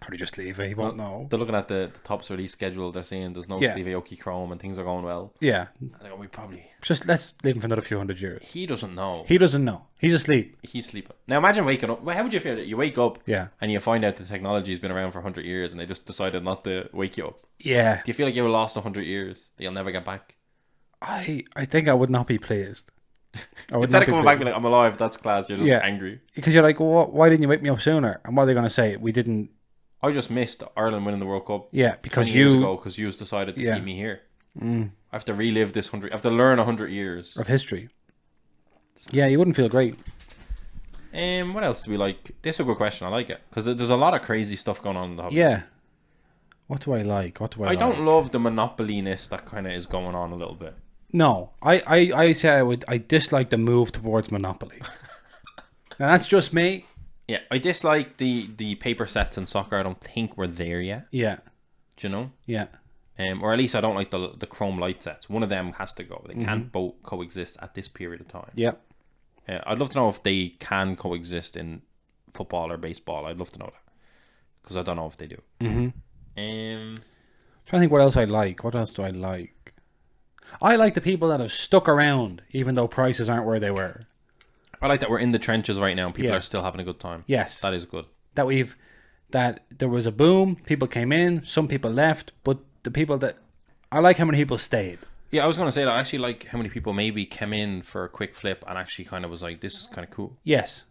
probably just leave it. He won't know. They're looking at the Topps release schedule. They're saying there's no Steve Aoki Chrome and things are going well. Yeah. And they're going, we probably... Just let's leave him for another few hundred years. He doesn't know. He doesn't know. He's asleep. He's sleeping. Now imagine waking up. Well, how would you feel? You wake up and you find out the technology's been around for 100 years and they just decided not to wake you up. Yeah. Do you feel like you lost 100 years that you'll never get back? I think I would not be pleased. Instead of coming back and be like, I'm alive, that's class, you're just angry. Because you're like, well, why didn't you wake me up sooner? And what are they going to say? We didn't... I just missed Ireland winning the World Cup. Yeah, because years ago, because you decided to keep me here. I have to relive this 100... I have to learn 100 years. Of history. Yeah, you wouldn't feel great. What else do we like? This is a good question. I like it. Because there's a lot of crazy stuff going on in the hobby. Yeah. What do I like? I don't love the monopoly-ness that kind of is going on a little bit. No, I say I dislike the move towards monopoly. Now that's just me. Yeah, I dislike the paper sets in soccer. I don't think we're there yet. Yeah. Do you know? Yeah. Or at least I don't like the chrome light sets. One of them has to go. They can't both coexist at this period of time. Yeah. I'd love to know if they can coexist in football or baseball. I'd love to know that. Because I don't know if they do. Trying to think what else I like. What else do I like? I like the people that have stuck around even though prices aren't where they were. I like that we're in the trenches right now and people are still having a good time. Yes. That is good. That there was a boom, people came in, some people left, but the people that... I like how many people stayed. Yeah, I was going to say that. I actually like how many people maybe came in for a quick flip and actually kind of was like, this is kind of cool. Yes.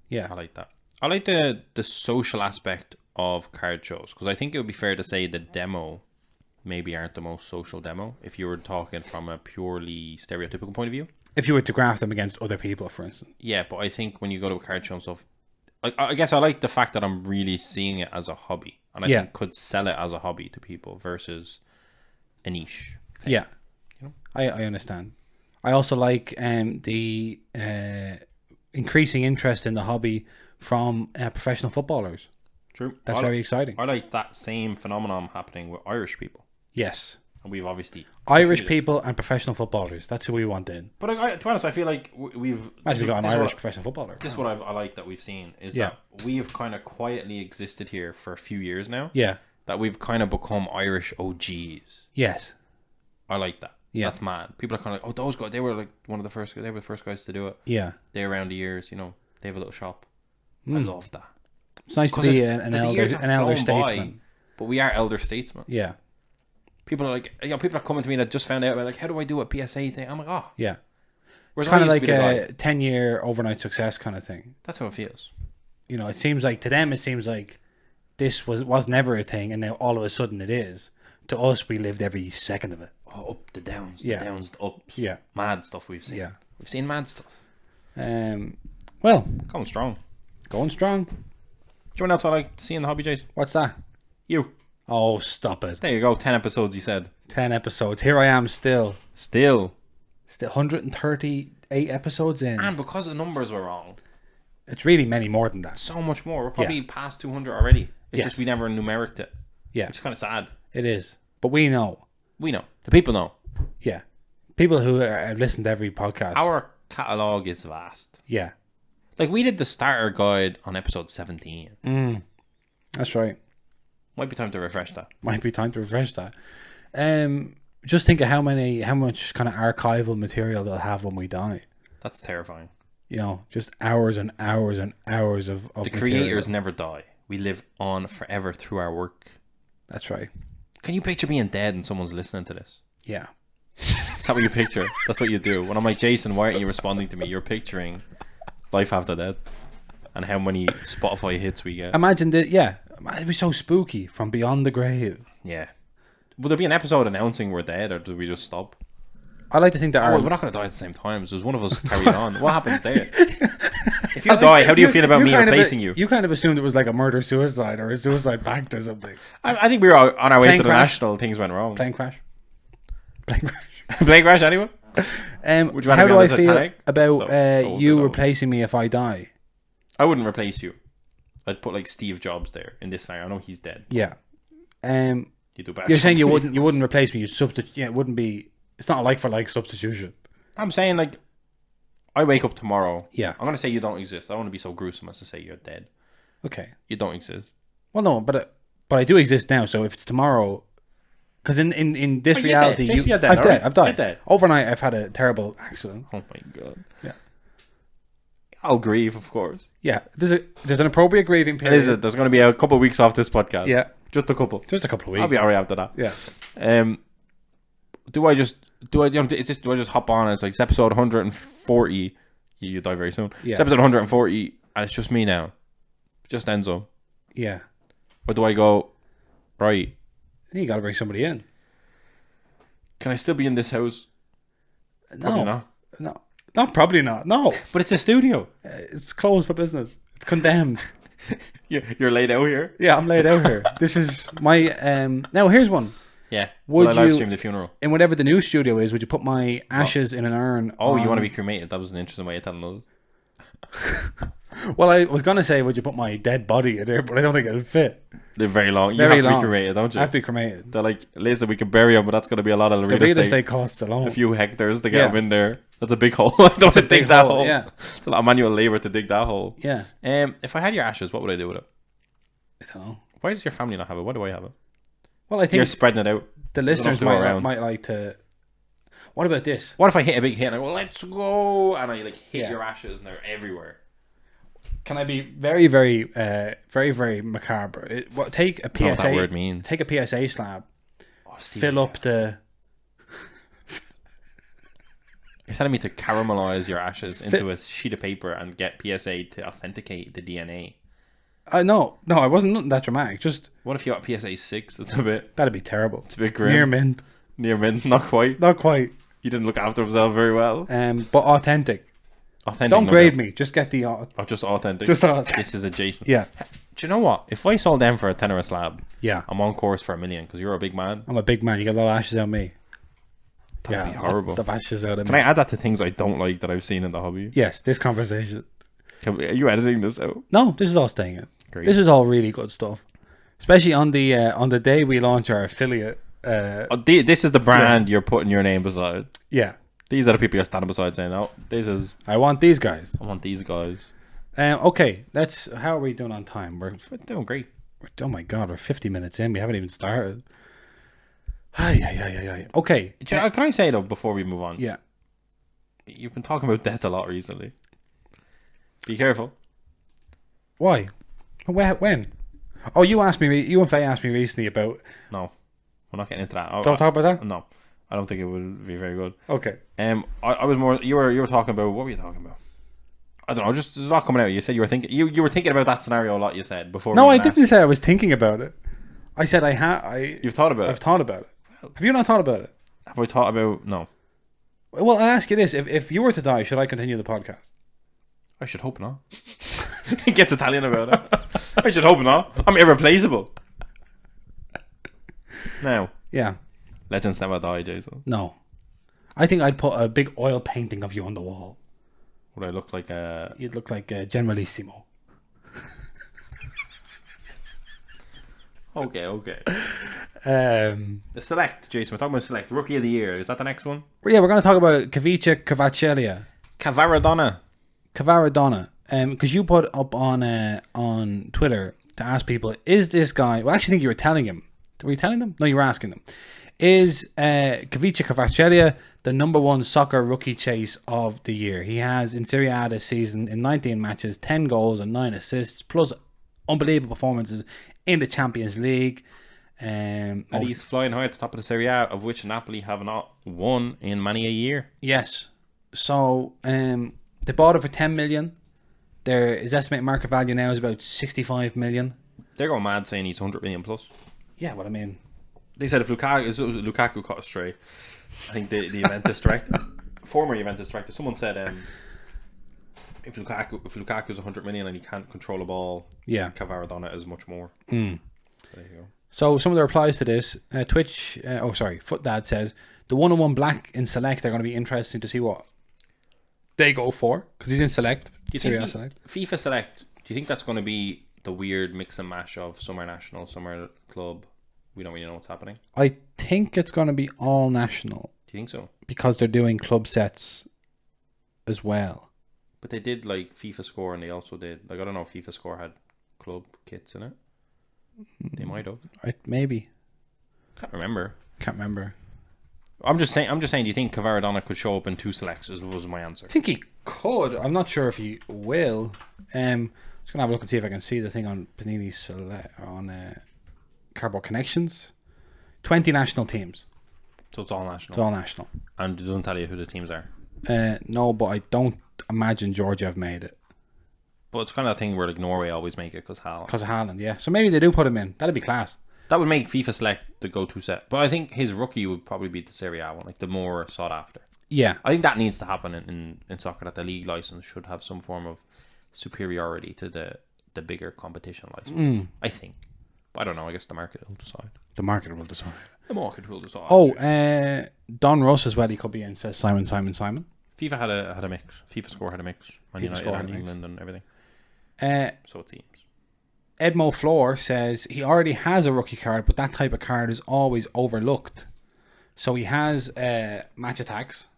Yeah. I like that. I like the social aspect of card shows because I think it would be fair to say the demo maybe aren't the most social demo if you were talking from a purely stereotypical point of view. If you were to graph them against other people, for instance. Yeah, but I think when you go to a card show and stuff, like I guess I like the fact that I'm really seeing it as a hobby and I think could sell it as a hobby to people versus a niche thing. Yeah. You know? I understand. I also like the increasing interest in the hobby from professional footballers. True. That's very exciting. I like that same phenomenon happening with Irish people. Yes. And we've obviously... Irish people and professional footballers. That's who we want in. But to be honest, I feel like we've... Actually got an Irish professional footballer. This is what I like that we've seen is that we've kind of quietly existed here for a few years now. Yeah. That we've kind of become Irish OGs. Yes. I like that. Yeah. That's mad. People are kind of like, oh, those guys, they were like they were the first guys to do it. Yeah. They around the years, you know, they have a little shop. I love that. It's nice to be an elder statesman. But we are elder statesmen. Yeah. People are like, you know, people are coming to me that just found out about like, how do I do a PSA thing? I'm like, oh. Yeah. It's kind of like a 10-year overnight success kind of thing. That's how it feels. You know, it seems like to them, it seems like this was never a thing, and now all of a sudden it is. To us, we lived every second of it. Oh, up the downs, the downs, the ups. Yeah. Mad stuff we've seen. Yeah. We've seen mad stuff. Well. Going strong. Going strong. Do you know what else I like to see in the hobby, Jason? What's that? You. Oh, stop it. There you go. 10 episodes, you said. 10 episodes. Here I am still. Still 138 episodes in. And because the numbers were wrong. It's really many more than that. So much more. We're probably past 200 already. It's just we never numericked it. Yeah. Which is kind of sad. It is. But we know. We know. The people know. Yeah. People who have listened to every podcast. Our catalogue is vast. Yeah. Like, we did the starter guide on episode 17. That's right. Might be time to refresh that. Just think of how much kind of archival material they'll have when we die. That's terrifying. You know, just hours and hours and hours of The material. creators never die. We live on forever through our work. That's right. Can you picture being dead and someone's listening to this? Yeah. Is that what you picture? That's what you do. When I'm like, Jason, why aren't you responding to me? You're picturing life after death and how many Spotify hits we get. Imagine that. Yeah. It'd be so spooky from beyond the grave. Yeah. Will there be an episode announcing we're dead, or do we just stop? I like to think that we're not going to die at the same time. So there's one of us carried on. What happens there? If you die, how do you feel about me replacing you? You kind of assumed it was like a murder-suicide or a suicide pact or something. I think we were on our way to the crash. national. Things went wrong. Plane crash. Plane crash, anyone? How do I feel about you replacing me if I die? I wouldn't replace you. I'd put like Steve Jobs there in this scenario. I know he's dead. Yeah. You do better. You're saying you wouldn't replace me. You'd substitute. Yeah, it wouldn't be. It's not a like for like substitution. I'm saying like, I wake up tomorrow. Yeah. I'm gonna say you don't exist. I don't want to be so gruesome as to say you're dead. Okay. You don't exist. Well, no, but I do exist now. So if it's tomorrow, because in this reality, I've died. Overnight, I've had a terrible accident. Oh my god. Yeah. I'll grieve, of course. Yeah. There's an appropriate grieving period. There's going to be a couple of weeks off this podcast. Yeah. Just a couple. Just a couple of weeks. I'll be alright after that. Yeah. Do I just hop on and it's like it's episode 140? You die very soon. Yeah. It's episode 140 and it's just me now. Just Enzo. Yeah. Or do I go, right, You got to bring somebody in. can I still be in this house? Probably not. No. No, probably not. No. But it's a studio. It's closed for business. It's condemned. You're laid out here? Yeah, I'm laid out here. This is my... Now, here's one. Yeah. Would I live stream the funeral? In whatever the new studio is, would you put my ashes in an urn? Oh, you want to be cremated? That was an interesting way of telling those. Well, I was going to say, would you put my dead body in there? But I don't think it'd fit. They're very long. Very you have to long. be cremated, don't you? I have to be cremated. They're like, listen, we can bury him, but that's going to be a lot of The real real estate costs alone. A few hectares to get Yeah. him in there. That's a big hole. I don't want to dig that hole. Yeah. It's a lot of manual labor to dig that hole. Yeah. If I had your ashes, what would I do with it? I don't know. Why does your family not have it? Why do I have it? Well, I think You're spreading it out. the listeners might like to... What about this? What if I hit a big hit and I go, let's go, and I like hit Yeah. your ashes and they're everywhere? Can I be very, very, very macabre? Take a I don't know what PSA. that word means. Take a PSA slab. Oh, Steve, Fill up the... You're telling me to caramelize your ashes into a sheet of paper and get PSA to authenticate the DNA? No, I wasn't that dramatic. Just What if you got PSA 6? It's a bit... that'd be terrible. It's a bit grim. Near mint. Near mint, not quite. Not quite. He didn't look after himself very well. But authentic. Authentic. Don't grade me. Just get the... Oh, just authentic. Just authentic. This is adjacent. Yeah. Do you know what? If I sold them for a tenner a slab, Yeah. I'm on course for $1 million because you're a big man. I'm a big man. You get a lot of ashes out of me. That'd be horrible. The ashes out of Can me. I add that to things I don't like that I've seen in the hobby? Yes, this conversation. Are you editing this out? No, this is all staying in. Great. This is all really good stuff. Especially on the day we launch our affiliate. This is the brand you're putting your name beside. Yeah. These are the people you're standing beside saying, "Oh, this is. I want these guys. I want these guys." Okay, how are we doing on time? We're doing great. oh my god, we're 50 minutes in. We haven't even started. Ay. Okay. Can I say though before we move on? Yeah. You've been talking about death a lot recently. Be careful. Why? When? Oh, you asked me. You and Faye asked me recently about. No, we're not getting into that. Don't talk about that. No, I don't think it would be very good. Okay. I was more. You were talking about what were you talking about? I don't know. Just there's a lot coming out. You said you were thinking. You were thinking about that scenario a lot. You said before. No, I didn't say I was thinking about it. I said You've thought about it. I've thought about it. Have you not thought about it? Have I thought about? No. Well, I'll ask you this: if you were to die, should I continue the podcast? I should hope not. He gets Italian about it. I should hope not. I'm irreplaceable. Now. Yeah. Legends never die, Jason. No. I think I'd put a big oil painting of you on the wall. Would I look like a... You'd look like Generalissimo. Okay. Um, The select, Jason. We're talking about select. Rookie of the year. Is that the next one? yeah, we're going to talk about Kvara Kvaratskhelia. Kvara. Because you put up on Twitter to ask people, is this guy... Well, I actually think you were telling him. Were you telling them? No, you were asking them. Is Kvara Kvaratskhelia the number one soccer rookie chase of the year? He has, in Serie A this season, in 19 matches, 10 goals and 9 assists, plus unbelievable performances in the Champions League. And he's flying high at the top of the Serie A, of which Napoli have not won in many a year. Yes. So, they bought it for 10 million. His estimated market value now is about 65 million. They're going mad saying he's 100 million plus. Yeah, what I mean. They said if Lukaku caught a stray, I think the Juventus director, former Juventus director, someone said if Lukaku's 100 million and he can't control a ball, Kvara is much more. So there you go. So some of the replies to this, FootDad says the 101 black in select are going to be interesting to see what they go for because he's in select. Do you think FIFA select? Do you think that's going to be the weird mix and mash of summer national, summer club? We don't really know what's happening. I think it's going to be all national. Do you think so? Because they're doing club sets as well. But they did like FIFA Score, and they also did like I don't know if FIFA Score had club kits in it. They might have. Maybe. Can't remember. I'm just saying. Do you think Kvara could show up in two selects? Was my answer. I think he could. I'm not sure if he will. Just gonna have a look and see if I can see the thing on Panini Select on Cardboard Connections. 20 national teams. So it's all national. It's all national. And it doesn't tell you who the teams are. No, but I don't imagine Georgia have made it. But it's kind of that thing where like Norway always make it because Haaland. Because of Haaland, yeah. So maybe they do put him in. That'd be class. That would make FIFA Select the go-to set. But I think his rookie would probably be the Serie A one, like the more sought after. Yeah. I think that needs to happen in soccer, that the league license should have some form of superiority to the bigger competition license. I think. But I don't know. I guess the market will decide. The market will decide. Oh, Don Russ as well. He could be in, says Simon. FIFA had a mix. FIFA Score had a mix. Man United and England and everything. So it seems. Edmo Floor says he already has a rookie card, but that type of card is always overlooked. So he has Match Attacks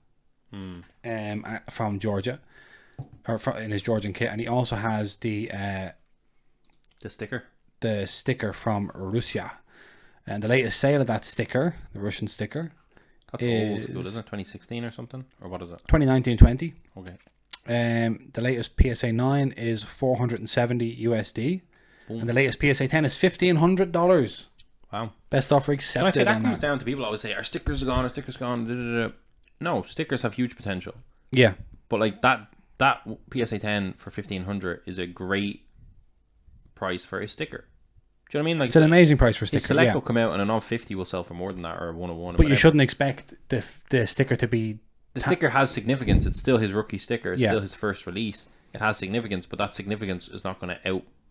from Georgia, in his Georgian kit, and he also has the sticker from Russia. And the latest sale of that sticker, the Russian sticker, that's old school, isn't it? 2016 or something, or what is it? 2019-20. Okay. The latest PSA 9 is 470 USD. Boom. And the latest PSA 10 is $1,500. Wow. Best offer accepted. Can I say that comes down to people always say, our stickers are gone, No, stickers have huge potential. Yeah. But like that PSA 10 for $1,500 is a great price for a sticker. Do you know what I mean? Like it's an amazing price for a sticker. The Select will come out and a non-50 will sell for more than that, or 101. But you shouldn't expect the sticker to be... The sticker has significance. It's still his rookie sticker. It's still his first release. It has significance, but that significance is not going to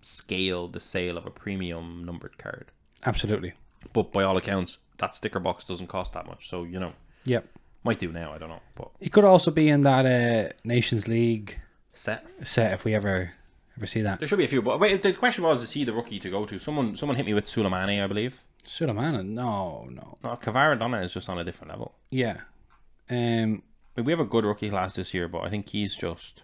outscale the sale of a premium numbered card. Absolutely. But by all accounts, that sticker box doesn't cost that much. So, Yep. Might do now, I don't know. But it could also be in that Nations League set if we ever see that. There should be a few. But wait, the question was, is he the rookie to go to? Someone hit me with Suleimani, I believe. Suleimani? No. No, Kvara is just on a different level. Yeah. We have a good rookie class this year, but I think he's just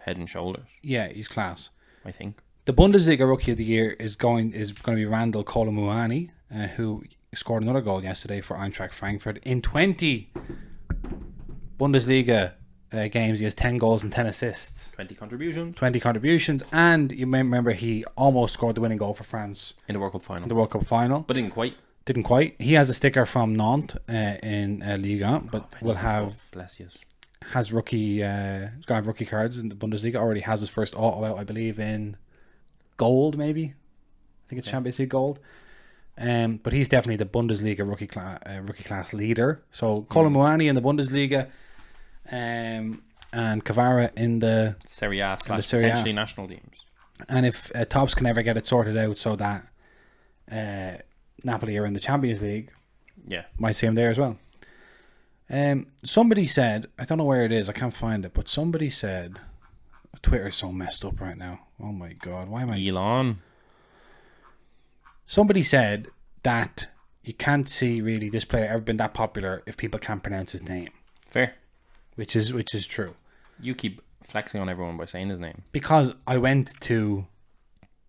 head and shoulders. Yeah, he's class. I think. The Bundesliga Rookie of the Year is going to be Randall Kolomuani, who scored another goal yesterday for Eintracht Frankfurt. In 20 Bundesliga games, he has 10 goals and 10 assists. 20 contributions. And you may remember he almost scored the winning goal for France. In the World Cup final. But didn't quite. He has a sticker from Nantes in Liga, but will have... Has rookie... he's going to have rookie cards in the Bundesliga. Already has his first auto out, I believe, in gold, maybe. I think it's Champions League gold. But he's definitely the Bundesliga rookie class leader. So Kolo Muani in the Bundesliga, and Kvara in the Serie A / potentially national teams. And if Tops can ever get it sorted out so that Napoli are in the Champions League, might see him there as well. Somebody said, I don't know where it is, I can't find it, but somebody said, Twitter is so messed up right now. Oh my god, why am I... Elon. Somebody said that you can't see really this player ever been that popular if people can't pronounce his name. Fair. Which is true. You keep flexing on everyone by saying his name. Because I went to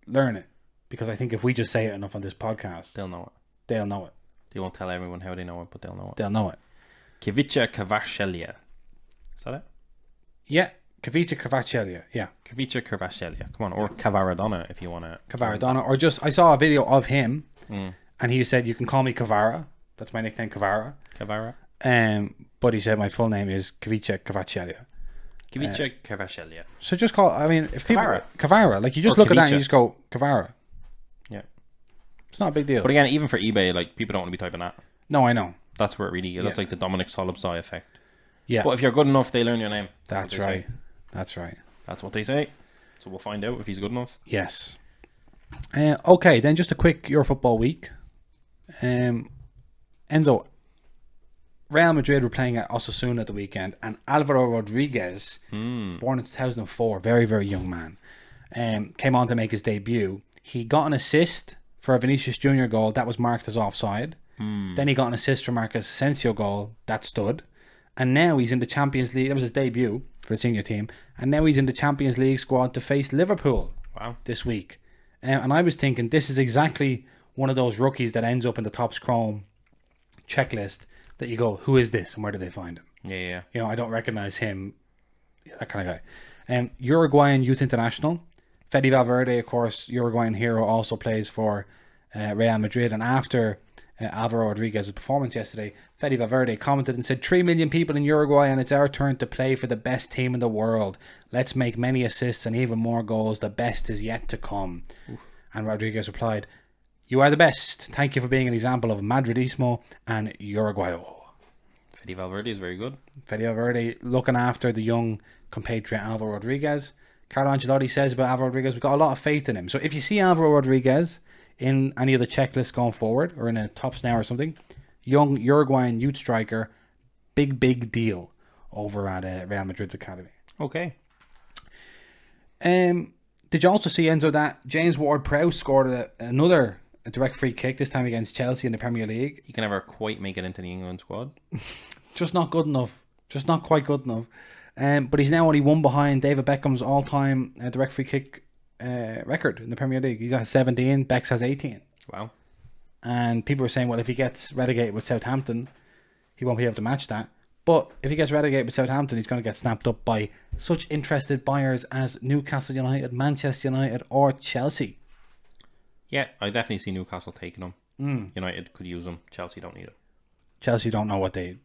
learn it. Because I think if we just say it enough on this podcast, they'll know it. They'll know it. They won't tell everyone how they know it, but they'll know it. They'll know it. Kvara Kvaratskhelia. Is that it? Yeah. Kvara Kvaratskhelia. Yeah. Kvara Kvaratskhelia. Come on. Or Kvaradonna if you want to. Kvaradonna. Or just, I saw a video of him and he said, you can call me Kvara. That's my nickname, Kvara. Kvara. But he said my full name is Kvara Kvaratskhelia. Kvara Kvaratskhelia. So just call, I mean, if Kvara. people... Kvara. Like, you just look at that and you just go, Kvara. Yeah. It's not a big deal. But again, even for eBay, like, people don't want to be typing that. No, I know. That's where it really... That's like the Dominic Solobsai effect. Yeah. But if you're good enough, they learn your name. That's right. That's right. That's what they say. So we'll find out if he's good enough. Yes. Okay, then just a quick Eurofootball week. Enzo, Real Madrid were playing at Osasuna at the weekend, and Alvaro Rodriguez, born in 2004, very, very young man, came on to make his debut. He got an assist for a Vinicius Junior goal that was marked as offside. Then he got an assist for Marcus Asensio goal that stood. And now he's in the Champions League. That was his debut for the senior team. And now he's in the Champions League squad to face Liverpool this week. And I was thinking, this is exactly one of those rookies that ends up in the Topps Chrome checklist that you go, who is this and where do they find him? Yeah. You know, I don't recognize him. That kind of guy. Uruguayan Youth International. Fede Valverde, of course, Uruguayan hero, also plays for Real Madrid. And after Alvaro Rodriguez's performance yesterday, Fede Valverde commented and said, 3 million people in Uruguay and it's our turn to play for the best team in the world. Let's make many assists and even more goals. The best is yet to come. Oof. And Rodriguez replied, you are the best. Thank you for being an example of Madridismo and Uruguayo. Fede Valverde is very good. Fede Valverde looking after the young compatriot Alvaro Rodriguez. Carlo Ancelotti says about Alvaro Rodriguez, we've got a lot of faith in him. So if you see Alvaro Rodriguez in any of the checklists going forward or in a Topps now or something, young Uruguayan youth striker, big deal over at Real Madrid's academy. Okay. Did you also see, Enzo, that James Ward-Prowse scored another direct free kick, this time against Chelsea in the Premier League? He can never quite make it into the England squad. Just not good enough. Just not quite good enough. But he's now only one behind David Beckham's all-time direct free kick record in the Premier League. He's got 17, Becks has 18. Wow. And people were saying, well, if he gets relegated with Southampton, he won't be able to match that. But if he gets relegated with Southampton, he's going to get snapped up by such interested buyers as Newcastle United, Manchester United, or Chelsea. Yeah, I definitely see Newcastle taking him. United could use him. Chelsea don't need him. Chelsea don't know what they...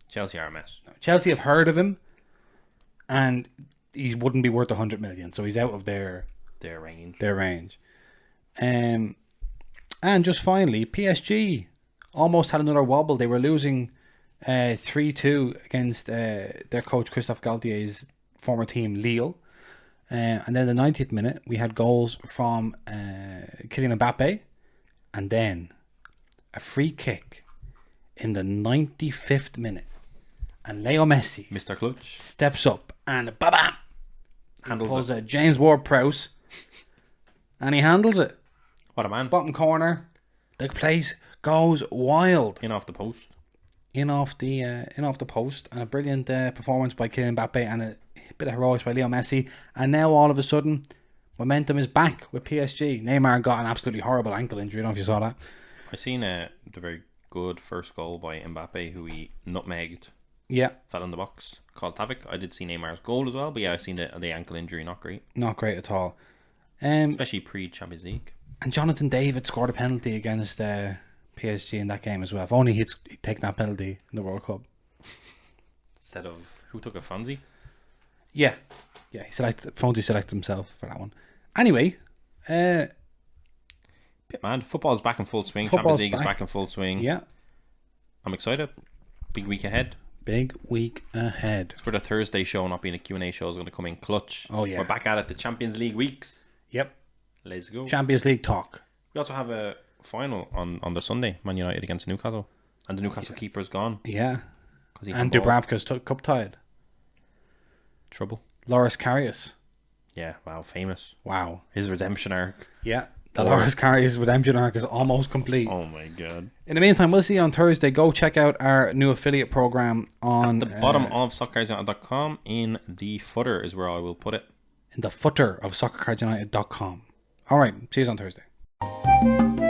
Chelsea are a mess. Chelsea have heard of him, and he wouldn't be worth 100 million, so he's out of their range. And just finally, PSG almost had another wobble. They were losing 3-2 against their coach Christophe Galtier's former team Lille. And then in the 90th minute, we had goals from Kylian Mbappe, and then a free kick in the 95th minute. And Leo Messi, Mr. Clutch, steps up and bam, handles it. James Ward-Prowse, and he handles it. What a man! Bottom corner, the place goes wild. In off the post, in off the post, and a brilliant performance by Kylian Mbappe and a bit of heroics by Leo Messi. And now all of a sudden, momentum is back with PSG. Neymar got an absolutely horrible ankle injury. I don't know if you saw that. I seen the very good first goal by Mbappe, who he nutmegged. Yeah. Fell in the box, caused havoc. I did see Neymar's goal as well, but yeah, I seen the ankle injury. Not great. Not great at all. Especially pre-Champions League. And Jonathan David scored a penalty against PSG in that game as well. If only he'd taken that penalty in the World Cup. Instead of... Who took a Fonzie? Yeah. Yeah, Fonzie selected himself for that one. Anyway. Bit mad. Football's back in full swing. Champions League is back in full swing. Yeah. I'm excited. Big week ahead. For the Thursday show, not being a Q&A show, is going to come in clutch. Oh, yeah. We're back at it, the Champions League weeks. Yep. Let's go. Champions League talk. We also have a final on the Sunday, Man United against Newcastle. And the Newcastle keeper's gone. Yeah. And Dubravka's cup tied. Trouble. Loris Karius. Yeah, wow, famous. Wow. His redemption arc. Yeah. Dolores Carri's redemption arc is almost complete. Oh my god. In the meantime, we'll see you on Thursday. Go check out our new affiliate program on the bottom of soccercardsunited.com. In the footer is where I will put it. In the footer of soccercardsunited.com. All right. See you on Thursday.